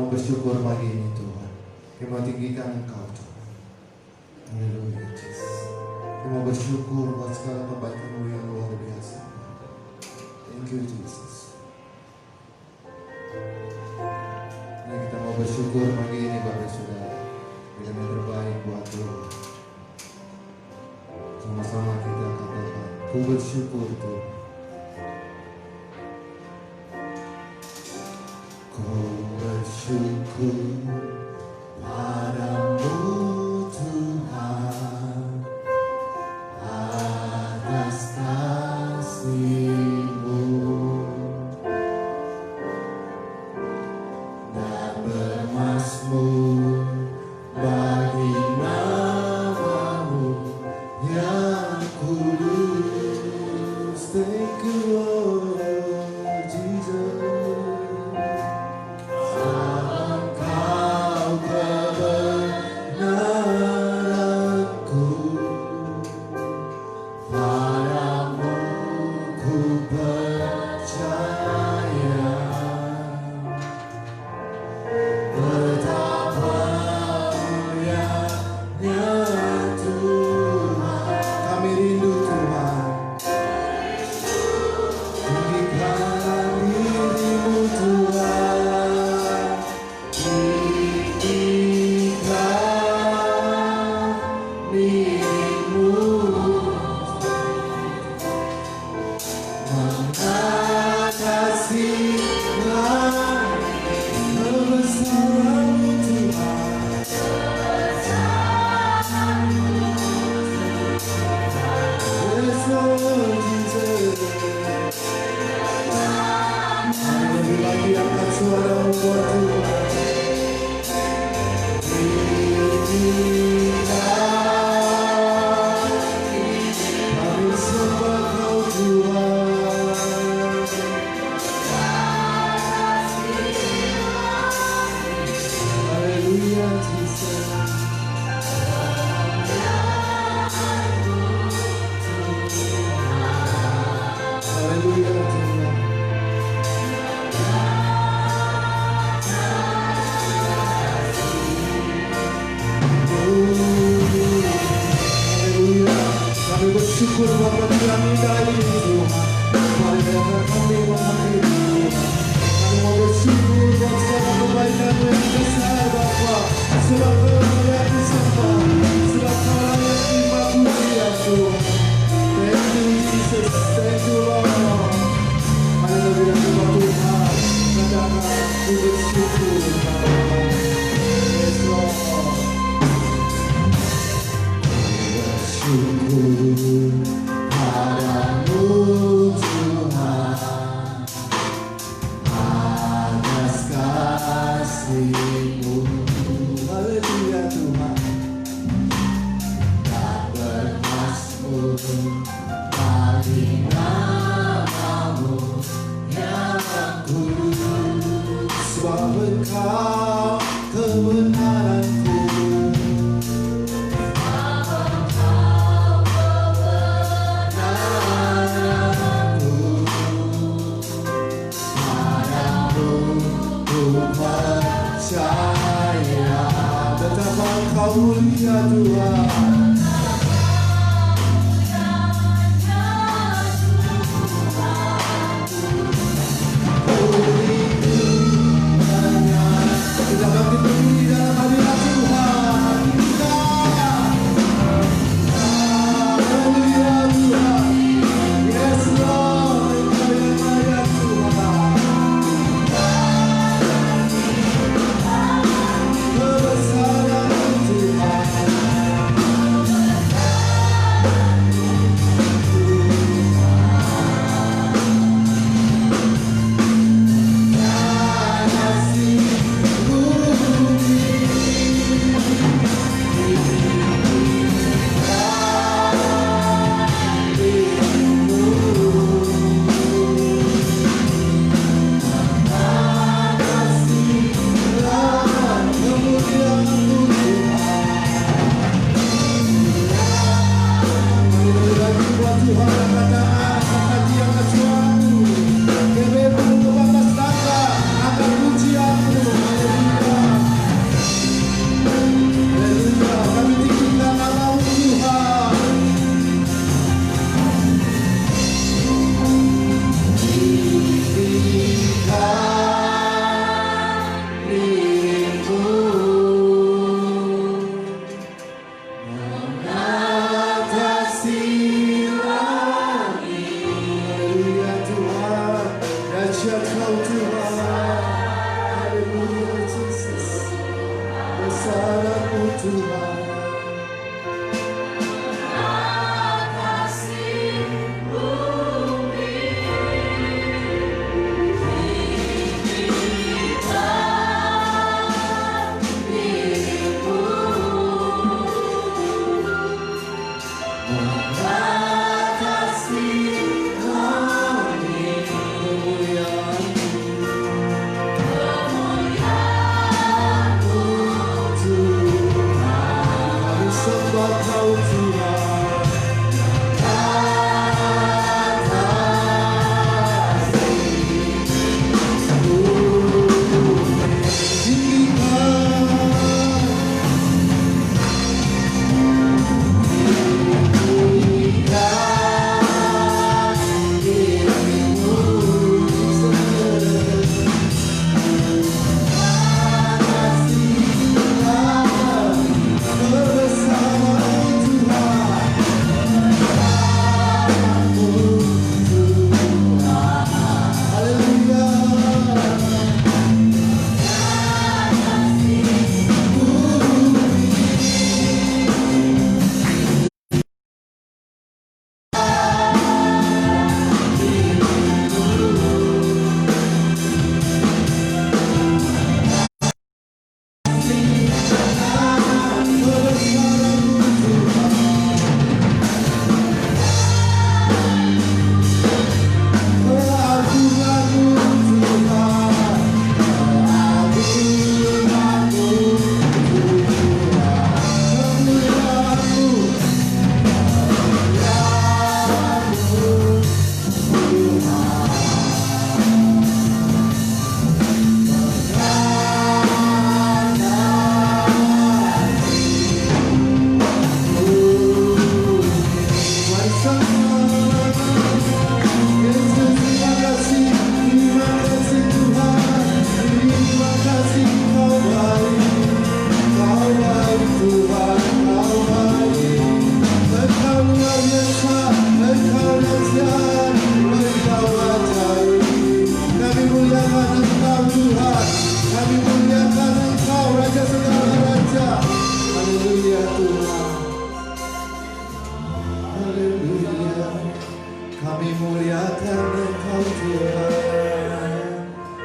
mau bersyukur pagi ini Tuhan. Kami mau tinggikan Engkau Tuhan. Haleluya Yesus. Kami mau bersyukur buat segala kebaikan-Mu yang luar biasa. Thank you Jesus. Nah, kita mau bersyukur pagi ini Bapak Saudara. Bila yang terbaik buat Tuhan. Sama-sama kita katakan, ku bersyukur Tuhan. Ku bersyukur padamu Tuhan atas kasih-Mu dan bermazmur bagi nama-Mu yang kudus. Thank you Lord Jesus. Syukur Bapa kami dari Tuhan. Marilah kami menghadiri Tuhan. Kami mau bersyukur buat segala kebaikan-Mu yang besar Bapa. Sebab Kau layak disembah, sebab Kau layak dimaklumi ya Tuhan. Thank you Jesus, thank you Lord. Haleluya Tuhan Tuhan. Katakan ku bersyukur Bapa. Yes Lord. Bersyukur padamu Tuhan atas kasih-Mu. Haleluya Tuhan. Dan bermazmur bagi nama-Mu yang kudus. Sebab Engkau kebenaran-Ku. Percaya betapa Engkau mulia Tuhan. Kita bangkit berdiri dalam hadirat Tuhan. Haleluya Tuhan. Yes Lord, Engkau yang layak Tuhan. Kebesaran Tuhan.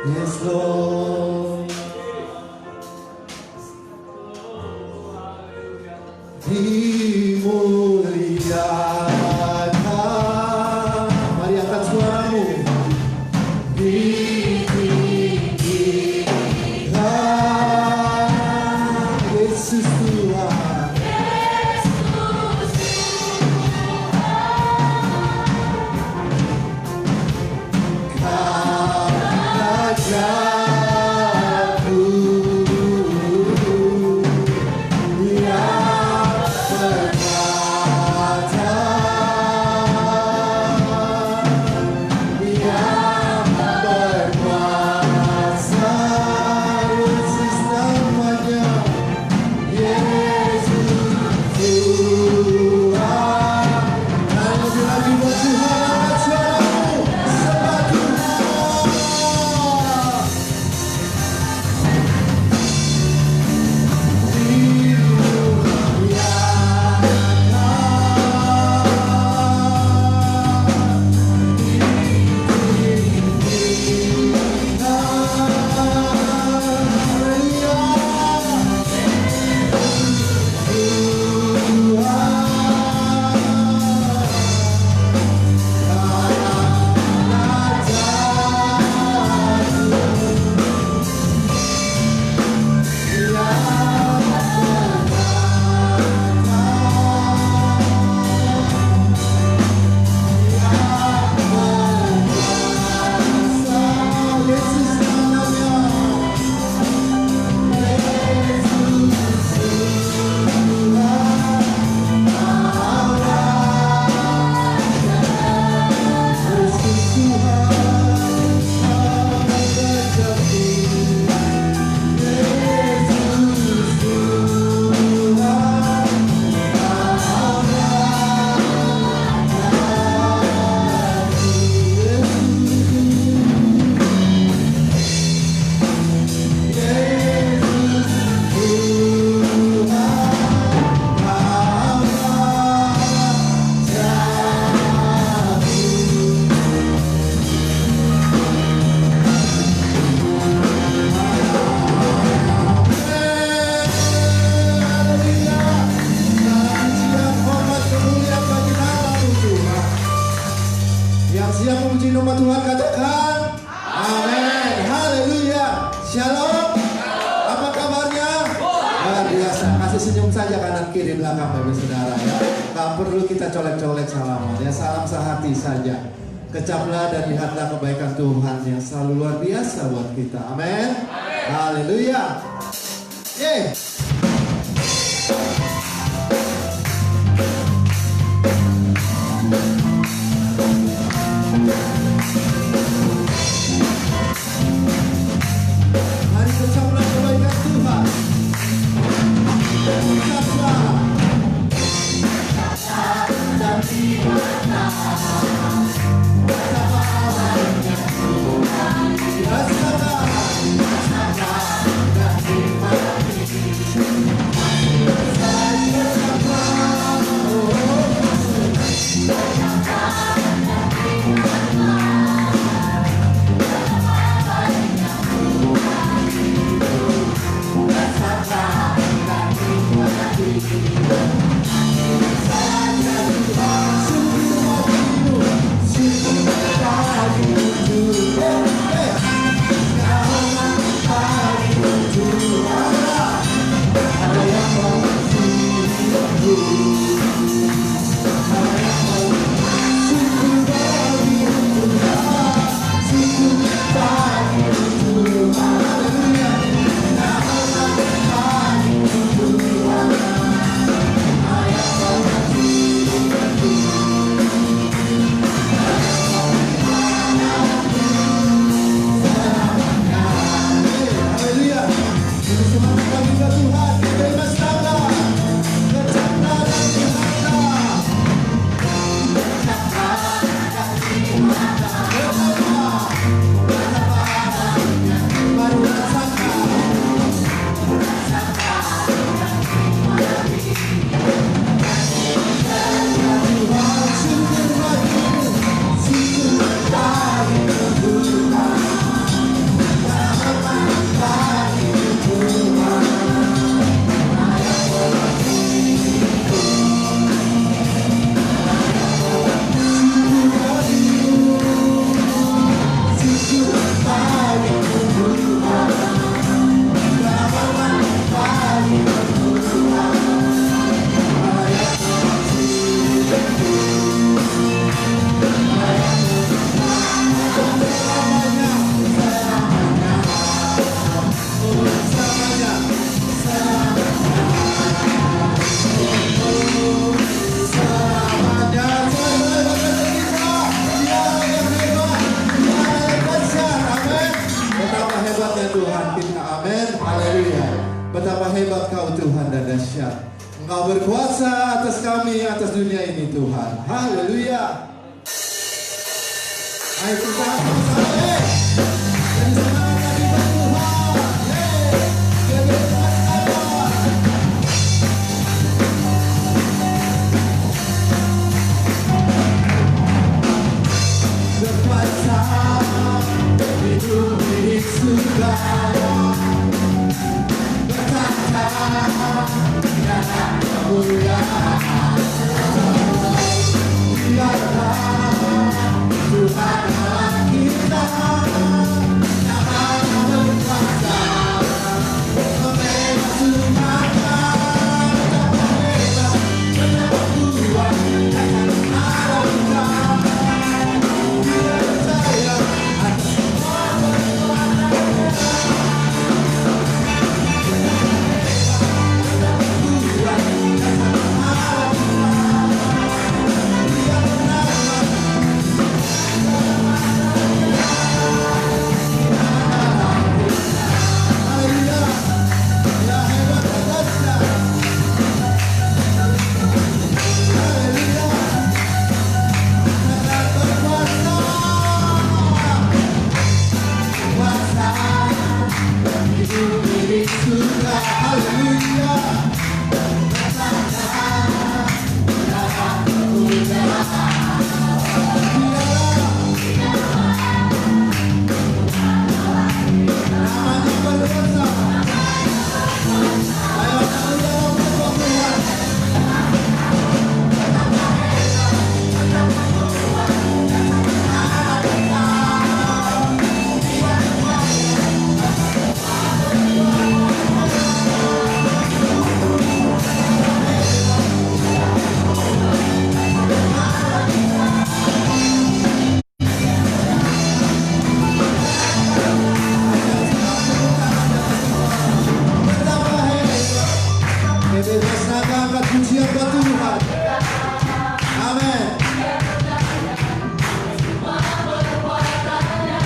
Yes Lord. Dimuliakan. Mari angkat suaramu. Ditinggikan Yesus Tuhan. Kau rajaku yang berkata, yang berkuasa. Yesus namanya, Yesus Tuhan. Dan lebih lagi buat Tuhan, angkat suaramu, sembah Tuhan. Yang siap memuji nama Tuhan katakan amin. Haleluya. Shalom. Apa kabarnya? Luar biasa. Kasih senyum saja kanan kiri belakang Bapak Saudara ya. Tak perlu kita colek-colek salaman ya. Salam sehati saja. Kecaplah dan lihatlah kebaikan Tuhan yang selalu luar biasa buat kita. Amin. Haleluya. Yeay. Mari kecaplah kebaikan Tuhan. Kecaplah. Dan dimana rasakan dan dimana Tuhan kita. Amin. Haleluya. Betapa hebat Kau Tuhan dan dahsyat. Engkau berkuasa atas kami, atas dunia ini Tuhan. Haleluya. Ayo kita sama-sama. Dan semangat lagi Tuhan. Berkuasa hidup di surga. Bertata dan kemuliaan. Biarlah Tuhan Allah kita, namanya berkuasa, membebas umat. Betapa hebat, betapa kuat, dan ada kita. Bila percaya atas semua perbuatan.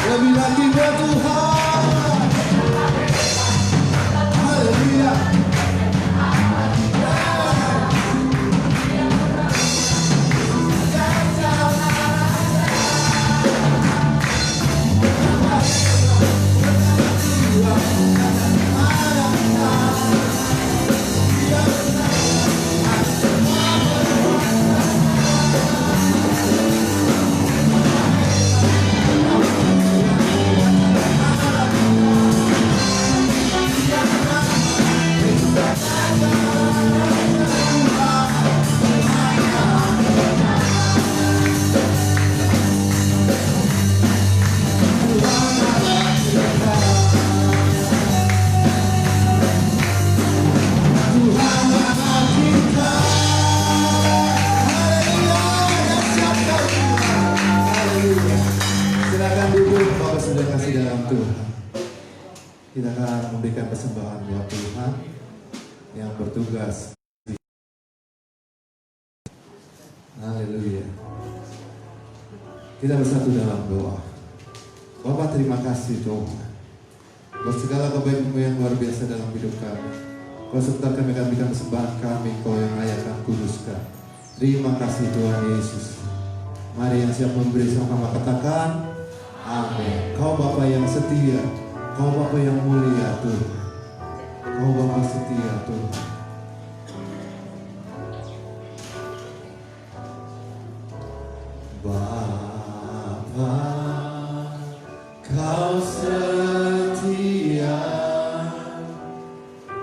Lebih lagi buat Tuhan. Haleluya. Kita akan memberikan persembahan buat Tuhan yang bertugas. Haleluya. Kita bersatu dalam doa. Bapak, terima kasih Tuhan buat segala kebaikan-Mu yang luar biasa dalam hidup kami. Kau sebentar kami akan berikan persembahan kami, Kau yang layak dan kuduskan. Terima kasih Tuhan Yesus. Mari yang siap memberi sama katakan amin. Kau Bapa yang setia, Kau Bapa yang mulia Tuhan. Kau Bapa setia Tuhan. Bapa, Kau setia.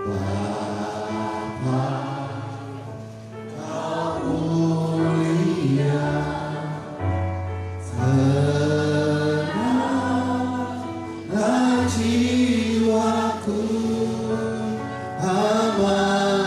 Bapa, Kau mulia. Tenanglah jiwaku, aman.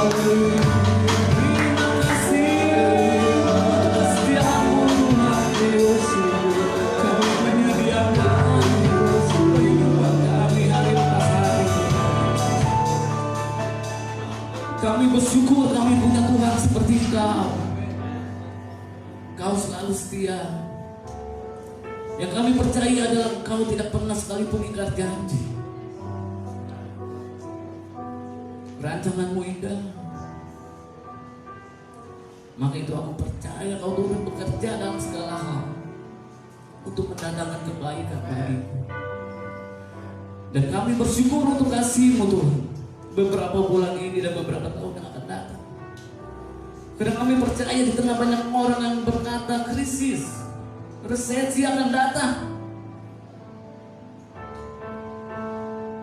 Terima kasih untuk kesetiamu Tuhan Yesus. Kau menyediakan kehidupan kami hari lepas hari. Kami bersyukur kami punya Tuhan seperti Kau. Kau selalu setia. Yang kami percaya adalah Kau tidak pernah sekalipun ingkar janji. Rancanganmu indah. Maka itu aku percaya Kau turut bekerja dalam segala hal untuk mendatangkan kebaikan bagiku. Dan kami bersyukur untuk kasih-Mu Tuhan, beberapa bulan ini dan beberapa tahun yang akan datang. Karena kami percaya di tengah banyak orang yang berkata krisis, resesi akan datang,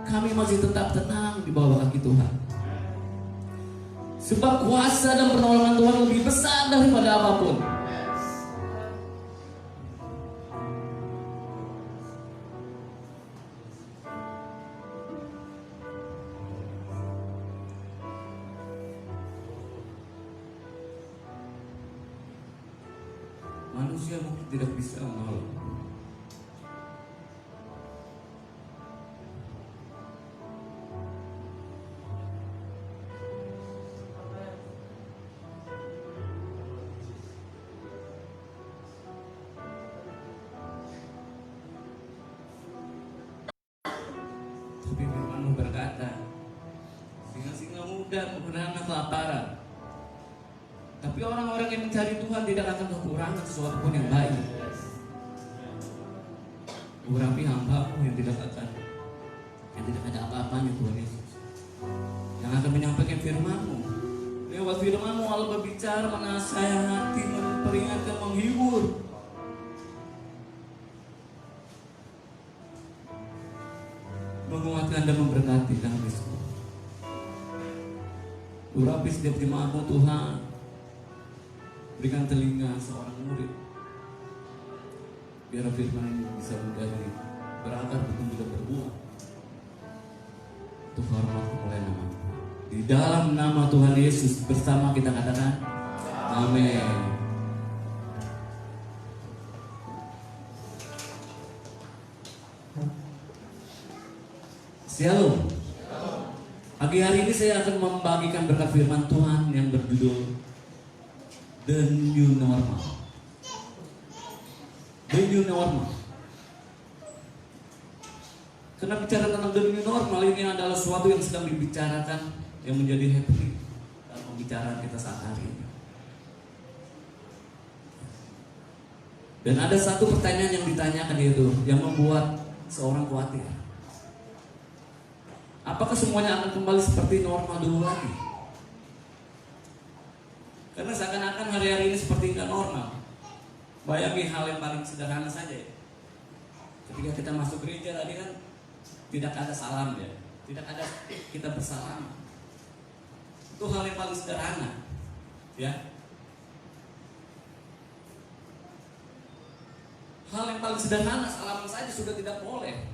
kami masih tetap tenang di bawah kaki Tuhan. Sebab kuasa dan pertolongan Tuhan lebih besar daripada apapun. Manusia mungkin tidak bisa menolong. Tapi firman-Mu berkata, singa-singa muda kemenangan kelaparan. Tapi orang-orang yang mencari Tuhan tidak akan kekurangan sesuatu pun yang baik. Urapi hamba-Mu yang tidak ada apa-apanya Tuhan Yesus, yang akan menyampaikan firman-Mu. Lewat firman-Mu Allah berbicara, menasihati, memperingatkan, menghibur. Menguatkan dan memberkati kami semua. Urapi setiap jemaat-Mu Tuhan. Berikan telinga seorang murid, biar firman ini bisa menjadi berakar, bertumbuh dan berbuah untuk hormat kemuliaan nama. Di dalam nama Tuhan Yesus bersama kita katakan amin. Shalom. Pagi hari ini saya akan membagikan berkat firman Tuhan yang berjudul The New Normal. The New Normal. Karena bicara tentang The New Normal ini adalah sesuatu yang sedang dibicarakan, yang menjadi happening dalam pembicaraan kita saat hari ini. Dan ada satu pertanyaan yang ditanyakan, yaitu yang membuat seorang khawatir. Apakah semuanya akan kembali seperti normal dulu lagi? Karena seakan-akan hari-hari ini seperti nggak normal. Bayangin hal yang paling sederhana saja ya. Ketika kita masuk gereja tadi kan tidak ada salam ya, tidak ada kita bersalam. Itu hal yang paling sederhana, ya. Hal yang paling sederhana, salaman saja sudah tidak boleh.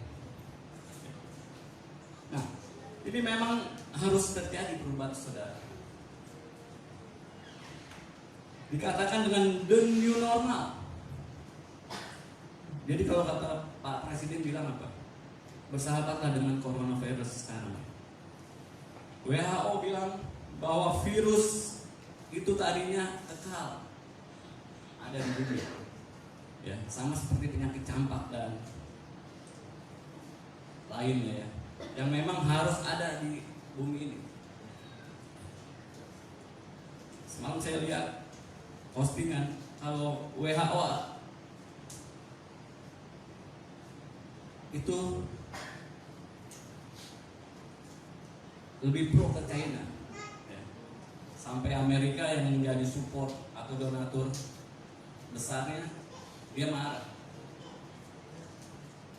Nah, ini memang harus terjadi perubahan, saudara. Dikatakan dengan the new normal. Jadi kalau kata Pak Presiden bilang apa? Bersahabatlah dengan coronavirus sekarang. WHO bilang bahwa virus itu tadinya kekal ada di dunia, ya, sama seperti penyakit campak dan lainnya ya, yang memang harus ada di bumi ini. Semalam saya lihat postingan kalau WHO itu lebih pro ke China, ya. Sampai Amerika yang menjadi support atau donatur besarnya dia marah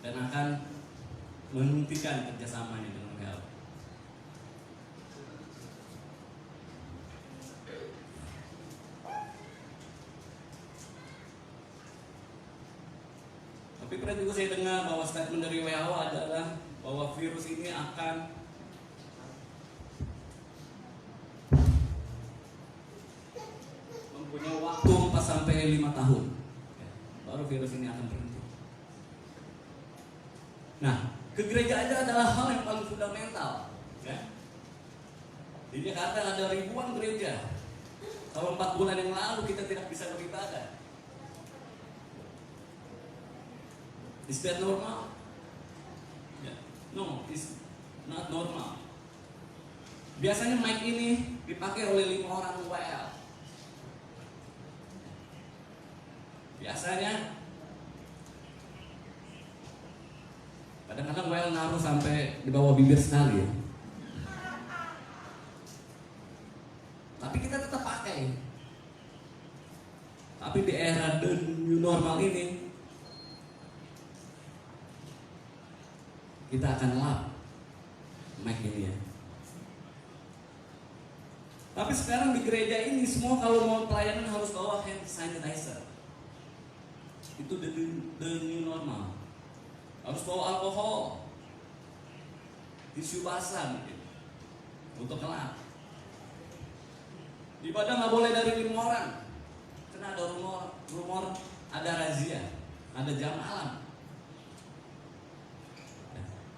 dan akan menghentikan kerjasamanya dengan WHO. Tapi pernah juga saya dengar bahwa statement dari WHO adalah bahwa virus ini akan waktu 4 sampai 5 tahun. Ya, baru virus ini akan berhenti. Nah, kegerejaan adalah hal yang paling fundamental. Ya. Di Jakarta ada ribuan gereja. Kalau 4 bulan yang lalu kita tidak bisa beribadah. Is that normal? Yeah. No, it's not normal. Biasanya mic ini dipakai oleh 5 orang WL. Biasanya kadang-kadang WL naruh sampai di bawah bibir sekali ya. Tapi kita tetap pakai. Tapi di era the new normal ini kita akan lap mic ini ya. Tapi sekarang di gereja ini semua kalau mau pelayanan harus bawa hand sanitizer. Itu the new normal. Harus bawa alkohol, tisu basah mungkin untuk ngelap. Ibadah nggak boleh dari 5 orang. Karena ada rumor ada razia, ada jam malam.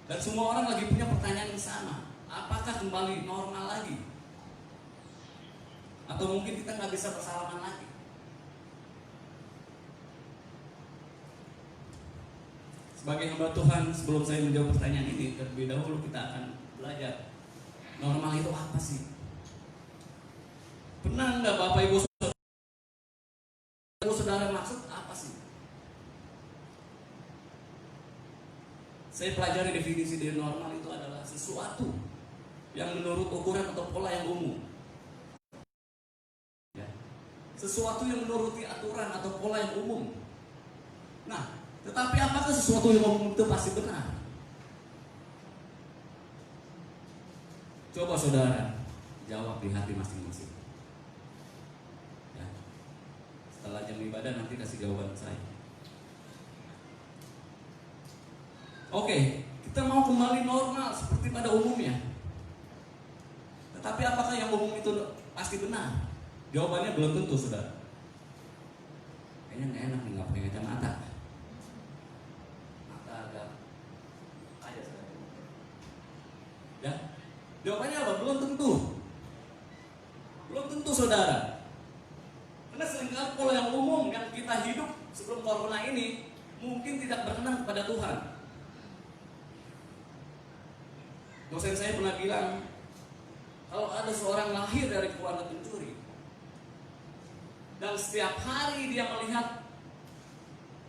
Dan semua orang lagi punya pertanyaan yang sama. Apakah kembali normal lagi? Atau mungkin kita nggak bisa bersalaman lagi? Sebagai hamba Tuhan, sebelum saya menjawab pertanyaan ini, terlebih dahulu kita akan belajar normal itu apa sih? Pernah nggak Bapak Ibu Saudara maksud apa sih? Saya pelajari definisi dari normal itu adalah sesuatu yang menurut ukuran atau pola yang umum. Ya. Sesuatu yang menuruti aturan atau pola yang umum. Nah, tetapi apakah sesuatu yang umum itu pasti benar? Coba saudara jawab di hati masing-masing. Ya. Setelah jam ibadah nanti kasih jawaban saya. Oke, kita mau kembali normal seperti pada umumnya. Tetapi apakah yang umum itu pasti benar? Jawabannya belum tentu, saudara. Kayaknya nggak enak nih nggak pakai kacamata. Ya, jawabannya apa? Belum tentu. Belum tentu, saudara. Karena seringkali pola yang umum yang kita hidup sebelum corona ini mungkin tidak berkenan kepada Tuhan. Dosen saya pernah bilang, kalau ada seorang lahir dari keluarga pencuri dan setiap hari dia melihat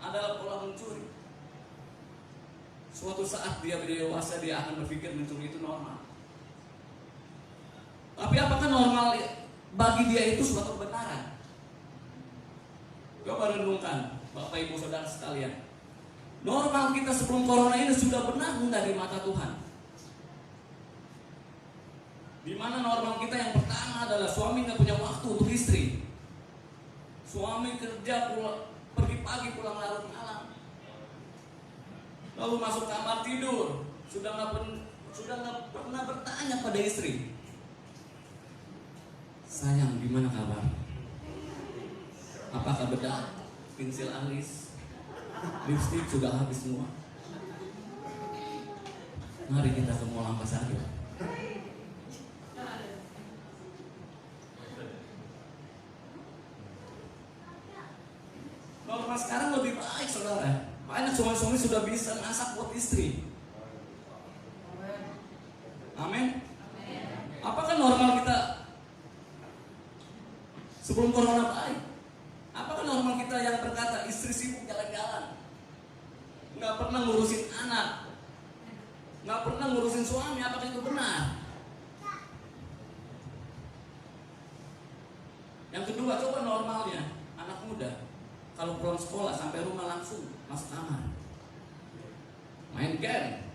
adalah pola mencuri, suatu saat dia dewasa dia akan berpikir mencuri itu normal. Tapi apakah normal bagi dia itu suatu kebenaran? Coba renungkan, Bapak Ibu Saudara sekalian. Normal kita sebelum corona ini sudah benar enggak di mata Tuhan? Di mana normal kita yang pertama adalah suami nggak punya waktu untuk istri. Suami kerja pergi pagi pulang larut malam. Lalu masuk kamar tidur, sudah nggak pernah bertanya pada istri, sayang gimana kabar? Apakah bedak, pensil alis, lipstik sudah habis semua? Mari kita ke mall Antasari. Normal sekarang lebih baik, saudara. Banyak suami-suami sudah bisa masak buat istri. Amin. Apakah normal kita sebelum corona baik? Apakah normal kita yang berkata istri sibuk jalan-jalan, nggak pernah ngurusin anak, nggak pernah ngurusin suami? Apakah itu benar? Yang kedua, coba normalnya anak muda kalau pulang sekolah sampai rumah langsung masuk kamar, main game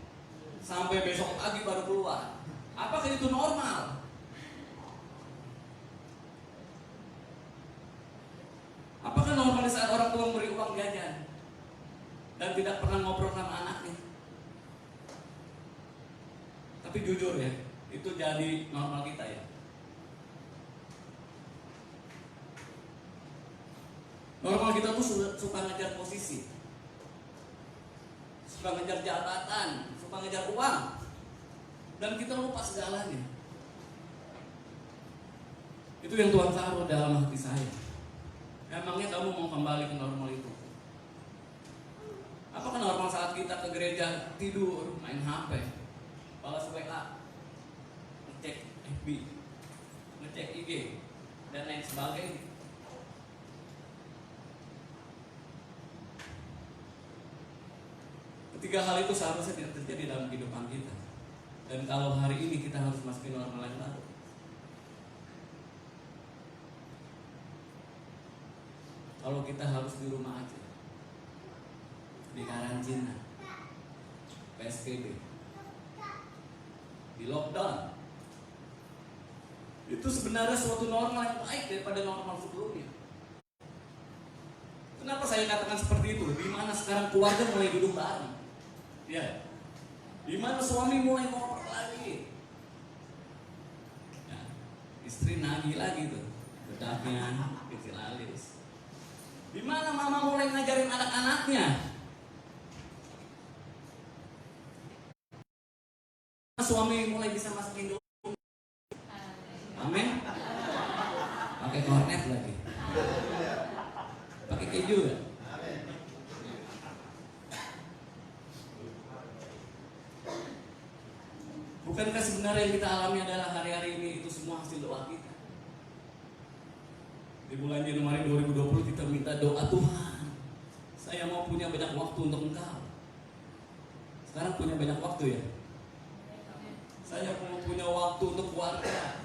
sampai besok pagi baru keluar. Apakah itu normal? Apakah normal di saat orang tua memberi uang jajan dan tidak pernah ngobrol sama anaknya? Tapi jujur ya, itu jadi normal kita ya. Normal kita tuh suka ngejar posisi, suka ngejar jabatan, suka ngejar uang, dan kita lupa segalanya. Itu yang Tuhan taruh dalam hati saya. Emangnya kamu mau kembali ke normal itu? Apakah normal saat kita ke gereja tidur, main HP, balas WA, ngecek FB, ngecek IG, dan lain sebagainya? Ketiga hal itu seharusnya tidak terjadi dalam kehidupan kita. Dan kalau hari ini kita harus masukin normal yang baru. Kalau kita harus di rumah aja, di karantina, PSBB, di lockdown, itu sebenarnya suatu normal yang baik daripada normal sebelumnya. Kenapa saya katakan seperti itu? Di mana sekarang keluarga mulai duduk bareng, ya, di mana suami mulai ngobrol lagi, ya, istri nagih lagi tuh, bedaknya kecil alis. Di mana mama mulai ngajarin anak-anaknya, suami mulai bisa masak Indomie. Amin. Pakai kornet lagi, pakai keju ya. Bukankah sebenarnya yang kita alami adalah hari-hari ini itu semua hasil doa kita? Di bulan Januari 2020 kita minta doa, Tuhan, saya mau punya banyak waktu untuk Engkau. Sekarang punya banyak waktu ya. Saya mau punya waktu untuk keluarga,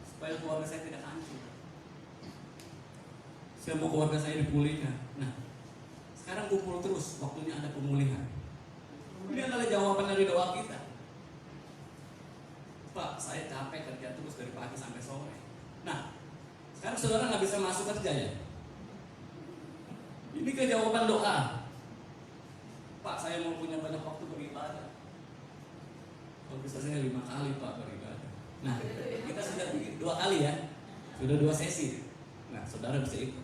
supaya keluarga saya tidak hancur. Saya mau keluarga saya dipulihkan. Nah, sekarang kumpul terus, waktunya ada pemulihan. Ini adalah jawaban dari doa kita. Pak, saya capek kerja terus dari pagi sampai sore. Nah, sekarang saudara nggak bisa masuk kerja ya? Ini kejawaban doa. Pak, saya mau punya banyak waktu beribadah. Kalau bisa saya 5 kali Pak beribadah. Nah, kita sudah bikin 2 kali ya. Sudah 2 sesi. Nah, saudara bisa ikut.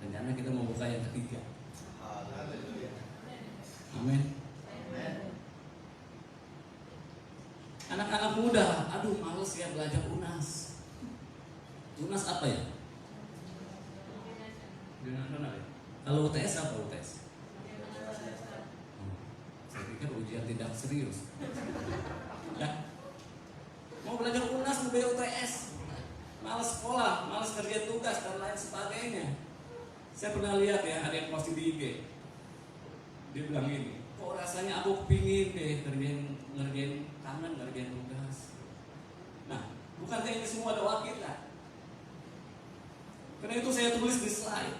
Rencana kita mau buka yang ketiga. Amin. Anak-anak muda, aduh males ya belajar UNAS. UNAS apa ya? Kalau UTS apa UTS? Saya pikir ujian tidak serius. Ya. Mau belajar UNAS, mau belajar UTS, malas sekolah, malas kerja tugas dan lain sebagainya. Saya pernah lihat ya, ada yang posting di IG. Dia bilang ini, kok rasanya aku pingin deh ngerjain kangen, ngerjain tugas. Nah, bukankah ini semua doa kita? Karena itu saya tulis di slide.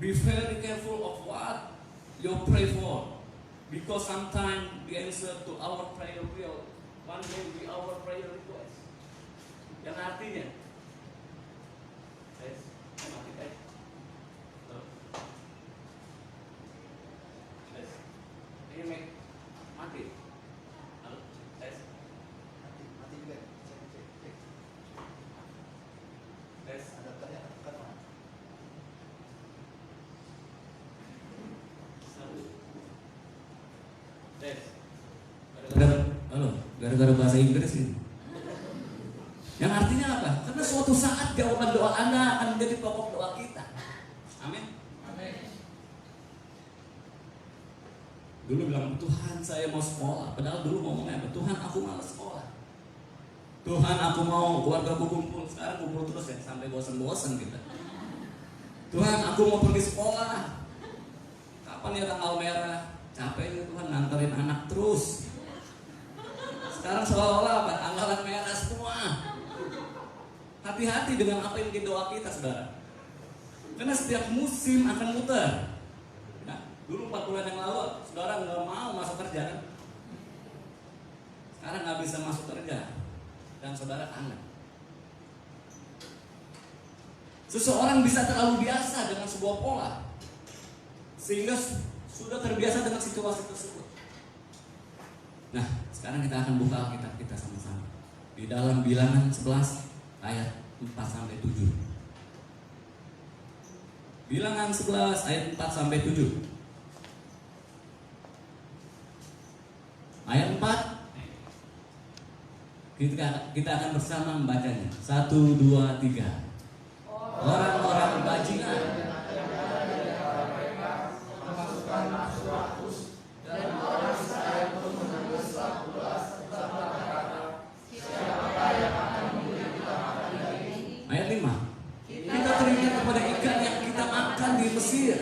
Be very careful of what you pray for, because sometimes the answer to our prayer will one day be our prayer request. Yang artinya, mati guys. Ini mati. Halo, tes. Mati juga. Tes. Adapternya kan mana? Tes. Gara-gara bahasa Inggris ini. Yang artinya apa? Karena suatu saat jawaban doa Anda akan menjadi pokok doa kita. Amin. Amin. Dulu bilang, Tuhan saya mau sekolah. Padahal dulu ngomongnya apa? Tuhan aku malas sekolah. Tuhan aku mau keluarga aku kumpul. Sekarang kumpul terus ya, sampai bosan-bosan kita. Tuhan aku mau pergi sekolah. Kapan ya tanggal merah? Capek ya Tuhan nganterin anak terus. Sekarang seolah-olah apa? Tanggalan merah semua. Hati-hati dengan apa yang menjadi doa kita, saudara. Karena setiap musim akan muter. Nah, dulu 4 bulan yang lalu, saudara nggak mau masuk kerja. Sekarang nggak bisa masuk kerja. Dan saudara kangen. Seseorang bisa terlalu biasa dengan sebuah pola, sehingga sudah terbiasa dengan situasi tersebut. Nah, sekarang kita akan buka Alkitab kita sama-sama. Di dalam Bilangan 11 ayat 4 sampai 7. Bilangan 11 ayat 4 sampai 7. Ayat 4 kita akan bersama membacanya. 1, 2, 3. Orang-orang bajingan ayat 5. Kita teringat kepada ikan yang kita makan di Mesir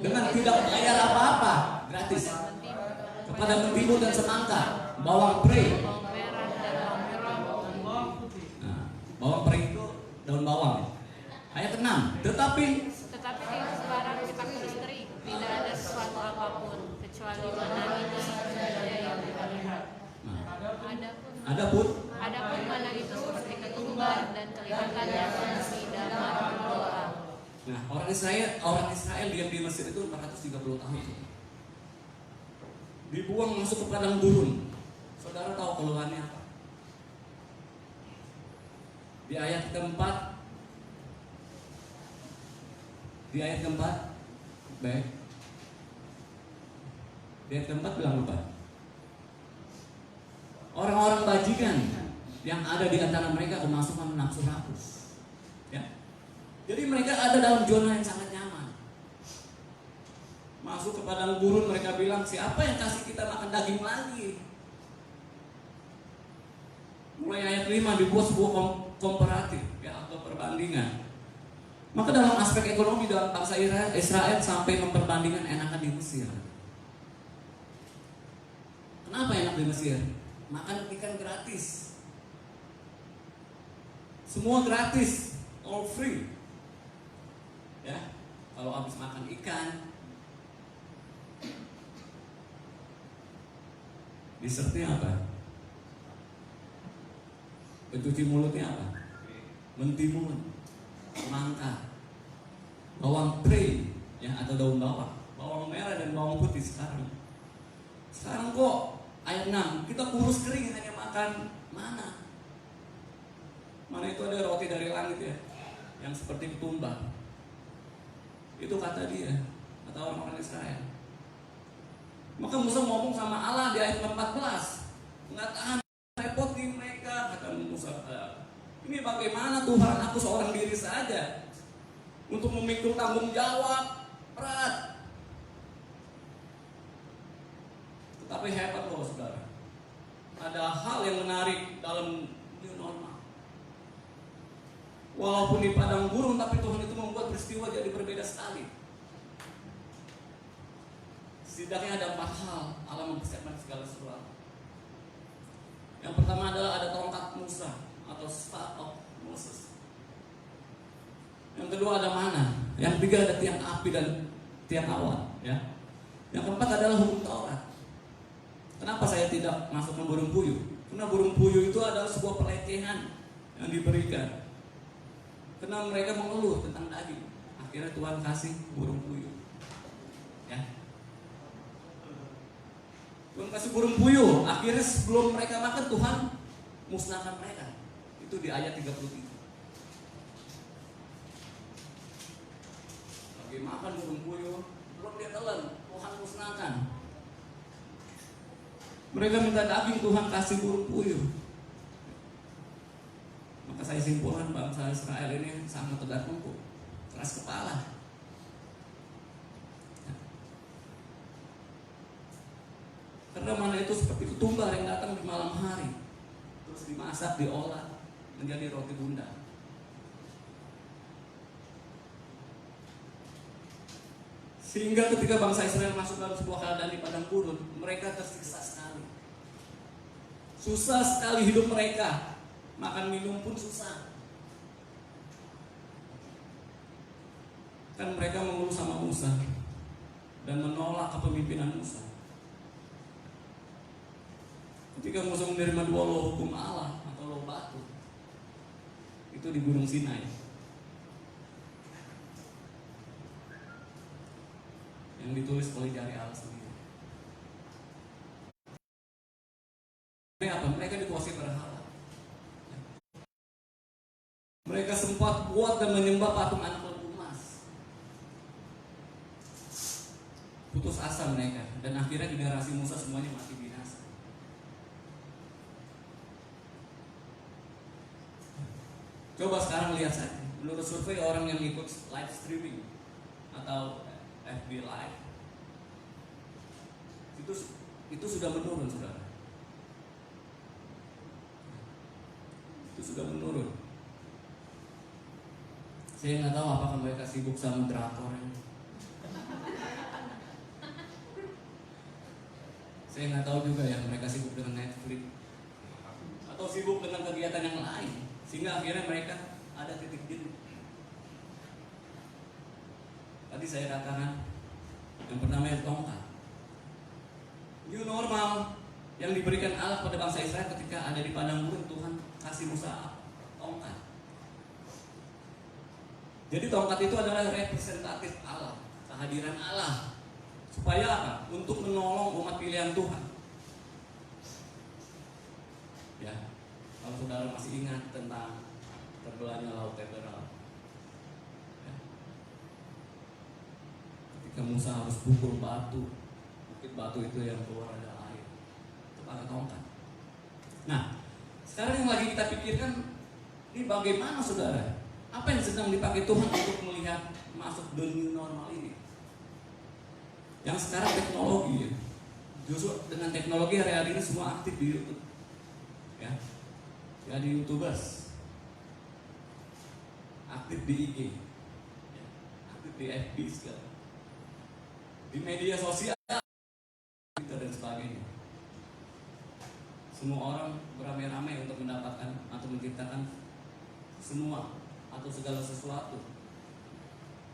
dengan tidak bayar apa-apa, gratis. Kepada mentimun dan semangka, bawang prei. Nah, bawang prei itu daun bawang. Ayat 6. Tetapi sekarang kita istri tidak ada sesuatu apapun kecuali mana itu saja yang kita lihat. Adapun mana itu seperti ketumbar dan kelihatannya seperti damar berdoa. Nah, orang Israel diam di Mesir itu 430 tahun. Dibuang masuk ke padang gurun. Saudara tahu keluhannya apa? Di ayat keempat, baik. Di ayat keempat bilang apa? Orang-orang bajingan yang ada di antara mereka kemasukan nafsu rakus. Ya. Jadi mereka ada dalam zona yang sangat nyaman. Masuk ke padang gurun, mereka bilang, siapa yang kasih kita makan daging lagi? Mulai ayat 5 dibuat sebuah komparatif, ya, atau perbandingan. Maka dalam aspek ekonomi dalam bangsa Israel sampai memperbandingkan enakan di Mesir. Kenapa enak di Mesir? Makan ikan gratis. Semua gratis, all free. Ya, kalau habis makan ikan, dessertnya apa? Pencuci mulutnya apa? Mentimun, semangka, bawang prei, ya, atau daun bawang, bawang merah dan bawang putih sekarang. Sekarang kok ayat 6, kita kurus kering hanya makan mana? Mana itu ada roti dari langit ya, yang seperti ketumbar. Itu kata dia, kata orang-orang Israel. Maka Musa ngomong sama Allah di ayat 14, nggak tahan repotin mereka, kata Musa. Ini bagaimana Tuhan, aku seorang diri saja untuk memikul tanggung jawab berat. Tapi hebat loh saudara. Ada hal yang menarik dalam new normal. Walaupun di padang gurun, tapi Tuhan itu membuat peristiwa jadi berbeda sekali. Setidaknya ada 4 hal Allah mempersiapkan segala sesuatu. Yang pertama adalah ada tongkat Musa atau staff of Moses. Yang kedua ada mana. Yang ketiga ada tiang api dan tiang awan. Ya. Yang keempat adalah hukum Taurat. Kenapa saya tidak masuk ke burung puyuh? Karena burung puyuh itu adalah sebuah pelecehan yang diberikan. Karena mereka mengeluh tentang daging. Akhirnya Tuhan kasih burung puyuh. Ya. Tuhan kasih burung puyuh. Akhirnya sebelum mereka makan, Tuhan musnahkan mereka. Itu di ayat 33. Lagi makan burung puyuh, belum dia telan, Tuhan musnahkan. Mereka minta daging, Tuhan kasih burung puyuh. Maka saya simpulkan bangsa Israel ini sangat tegak lutut, keras kepala. Karena mana itu seperti ketumbar yang datang di malam hari, terus dimasak, diolah menjadi roti bunda. Sehingga ketika bangsa Israel masuk dalam sebuah keadaan di padang gurun, mereka tersiksa sekali. Susah sekali hidup mereka. Makan minum pun susah. Kan mereka mengeluh sama Musa dan menolak kepemimpinan Musa. Ketika Musa menerima 2 loh hukum Allah atau loh batu, itu di Gunung Sinai, yang ditulis oleh jari Allah sendiri. Ini apa? Mereka dikuasai berhala. Mereka sempat buat dan menyembah patung anak lembu emas. Putus asa mereka, dan akhirnya generasi Musa semuanya mati binasa. Coba sekarang lihat saja, menurut survei orang yang ikut live streaming atau FB Live, itu sudah menurun, saudara. Itu sudah menurun. Saya nggak tahu apakah mereka sibuk sama drakor ini. Saya nggak tahu juga ya, mereka sibuk dengan Netflix atau sibuk dengan kegiatan yang lain, sehingga akhirnya mereka ada titik jenuh. Tadi saya katakan yang pertama itu tongkat. New normal yang diberikan Allah pada bangsa Israel ketika ada di padang gurun, Tuhan kasih Musa tongkat. Jadi tongkat itu adalah representatif Allah, kehadiran Allah. Supaya apa? Untuk menolong umat pilihan Tuhan. Ya, kalau saudara masih ingat tentang terbelahnya laut Teberal, ya. Ketika Musa harus pukul batu, bukit batu itu yang keluar ada air, itu pakai tongkat. Nah, sekarang yang lagi kita pikirkan, ini bagaimana saudara? Apa yang sedang dipakai Tuhan untuk melihat masuk the new normal ini? Yang sekarang teknologi ya. Justru dengan teknologi hari-hari ini semua aktif di YouTube. Ya. Jadi YouTubers. Aktif di IG. Ya. Aktif di FB segala. Di media sosial, Twitter dan sebagainya. Semua orang beramai-ramai untuk mendapatkan atau menciptakan semua atau segala sesuatu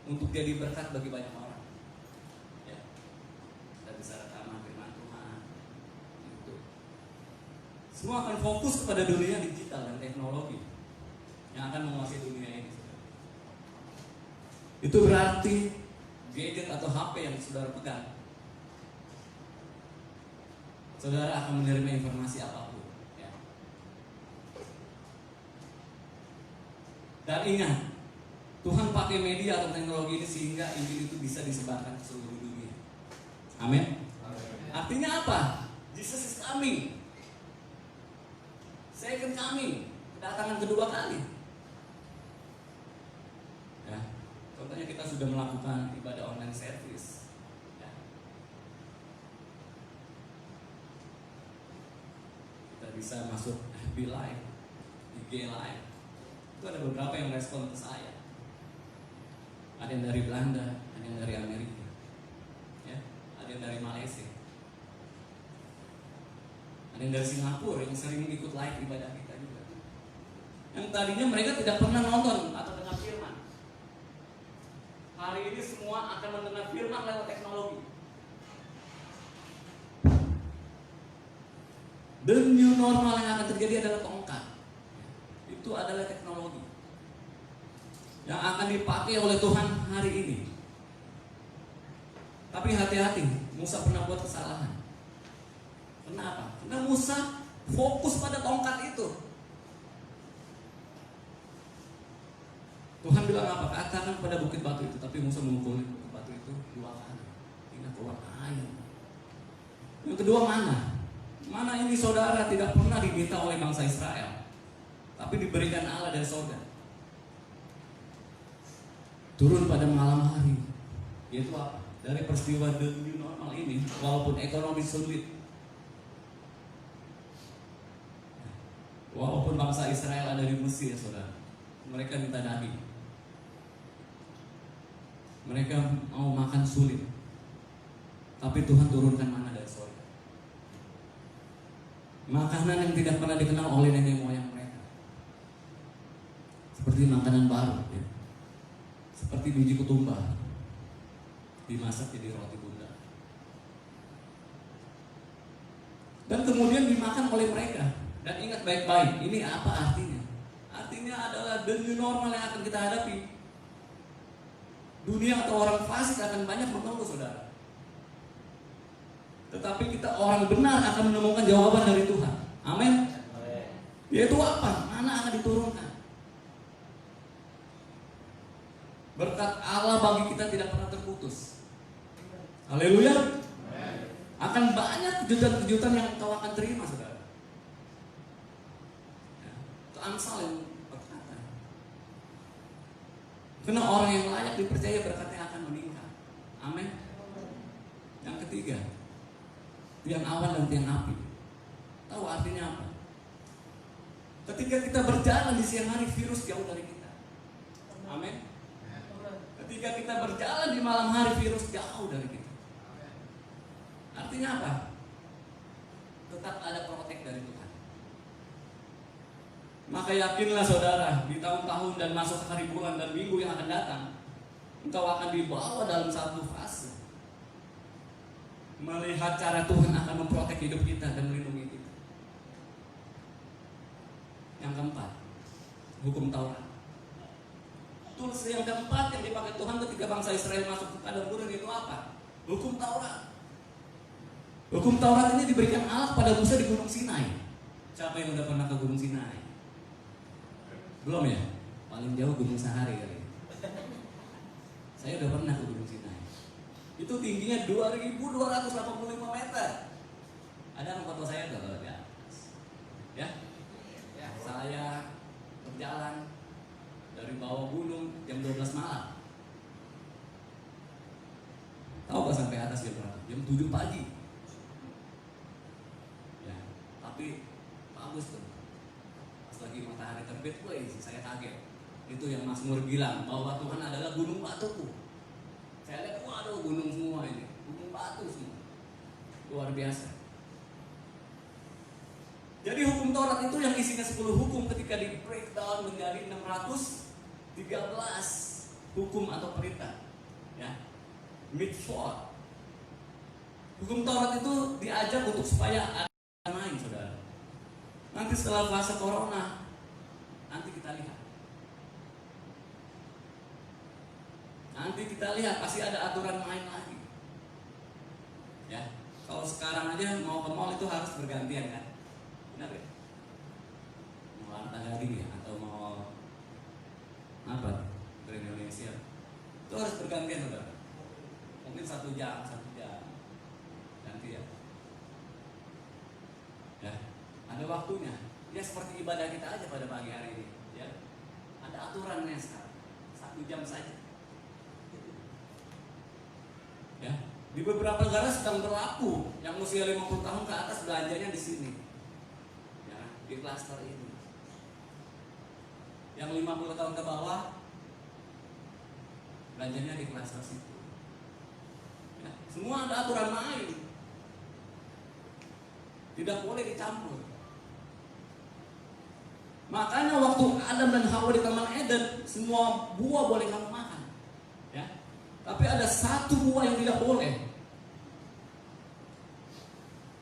untuk jadi berkat bagi banyak orang. Ya, kita bisa rekaman firman Tuhan. Itu semua akan fokus kepada dunia digital dan teknologi yang akan menguasai dunia ini. Itu berarti gadget atau HP yang saudara pegang, saudara akan menerima informasi apapun. Dan ingat, Tuhan pakai media atau teknologi ini sehingga Injil itu bisa disebarkan ke seluruh dunia. Amin. Artinya apa? Jesus is coming. Second coming, kedatangan kedua kali. Ya, contohnya kita sudah melakukan ibadah online service. Ya. Kita bisa masuk FB Live, IG Live. Itu ada beberapa yang respon ke saya. Ada yang dari Belanda, ada yang dari Amerika, ya, ada yang dari Malaysia, ada yang dari Singapura yang sering ikut live ibadah kita juga. Yang tadinya mereka tidak pernah nonton atau dengar firman, hari ini semua akan mendengar firman lewat teknologi. The new normal yang akan terjadi adalah tongkat. Itu adalah teknologi yang akan dipakai oleh Tuhan hari ini. Tapi hati-hati, Musa pernah buat kesalahan. Kenapa? Karena Musa fokus pada tongkat itu. Tuhan bilang apa? Katakan pada bukit batu itu, tapi Musa memukul bukit batu itu 2 kali hingga keluar air. Yang kedua mana? Mana ini saudara tidak pernah diminta oleh bangsa Israel, tapi diberikan Allah dari surga. Turun pada malam hari. Yaitu apa? Dari peristiwa the new normal ini, walaupun ekonomi sulit, walaupun bangsa Israel ada di Mesir, saudara, mereka minta daging, mereka mau makan sulit, tapi Tuhan turunkan mana dari surga. Makanan yang tidak pernah dikenal oleh nenek moyang mereka, seperti makanan baru, ya. Seperti biji ketumbar dimasak jadi roti bunda, dan kemudian dimakan oleh mereka. Dan ingat baik-baik, ini apa artinya? Artinya adalah the new normal yang akan kita hadapi. Dunia atau orang fasik akan banyak mengeluh, saudara, tetapi kita orang benar akan menemukan jawaban dari Tuhan. Amin. Yaitu apa? Mana akan diturunkan. Berkat Allah bagi kita tidak pernah terputus. Haleluya. Akan banyak kejutan-kejutan yang kau akan terima, saudara. Ya, itu Amsal yang berkata. Karena orang yang layak dipercaya berkatnya akan meningkat. Amin. Yang ketiga, tiang awan dan tiang api. Tahu artinya apa? Ketika kita berjalan di siang hari, virus jauh dari kita. Amin. Ketika kita berjalan di malam hari, virus jauh dari kita. Artinya apa? Tetap ada protek dari Tuhan. Maka yakinlah saudara, di tahun-tahun dan masuk hari bulan dan minggu yang akan datang, engkau akan dibawa dalam satu fase melihat cara Tuhan akan memprotek hidup kita dan melindungi kita. Yang keempat, hukum Taurat. Tools yang keempat yang dipakai Tuhan ketika bangsa Israel masuk ke padang gurun itu apa? Hukum Taurat. Hukum Taurat ini diberikan Allah pada Musa di Gunung Sinai. Siapa yang udah pernah ke Gunung Sinai? Belum ya? Paling jauh Gunung Sahari kali. Saya udah pernah ke Gunung Sinai. Itu tingginya 2.285 meter. Ada yang foto saya tuh kalau di atas. Ya? Saya berjalan dari bawah gunung jam 12 malam. Tahu gak sampai atas jam berapa? Jam 7 pagi. Ya, tapi bagus tuh. Pas lagi matahari terbit, saya kaget. Itu yang Mazmur bilang bahwa Tuhan adalah gunung batuku. Saya lihat, waduh gunung semua ini, gunung batu semua. Luar biasa. Jadi hukum Taurat itu yang isinya 10 hukum ketika di breakdown menjadi 613 hukum atau perintah. Ya. Mitzvot. Hukum Taurat itu diajar untuk supaya ada main, saudara. Nanti setelah fase corona, nanti kita lihat. Nanti kita lihat pasti ada aturan main lagi. Ya. Kalau sekarang aja mau ke mall itu harus bergantian kan? Benar ya? Mau olahraga lagi ya? Atau mau apa? Dari Indonesia itu harus bergantian, saudara. Mungkin 1 jam ganti ya. Ya, ada waktunya. Ya seperti ibadah kita aja pada pagi hari ini. Ya, ada aturannya sekarang. 1 jam saja. Ya, di beberapa negara sedang berlaku yang usia 50 tahun ke atas belanjanya di sini. Di klaster ini. Yang 50 tahun ke bawah belanjanya di klaster situ. Ya, semua ada aturan main. Tidak boleh dicampur. Makanya waktu Adam dan Hawa di Taman Eden, semua buah boleh kamu makan. Ya. Tapi ada satu buah yang tidak boleh.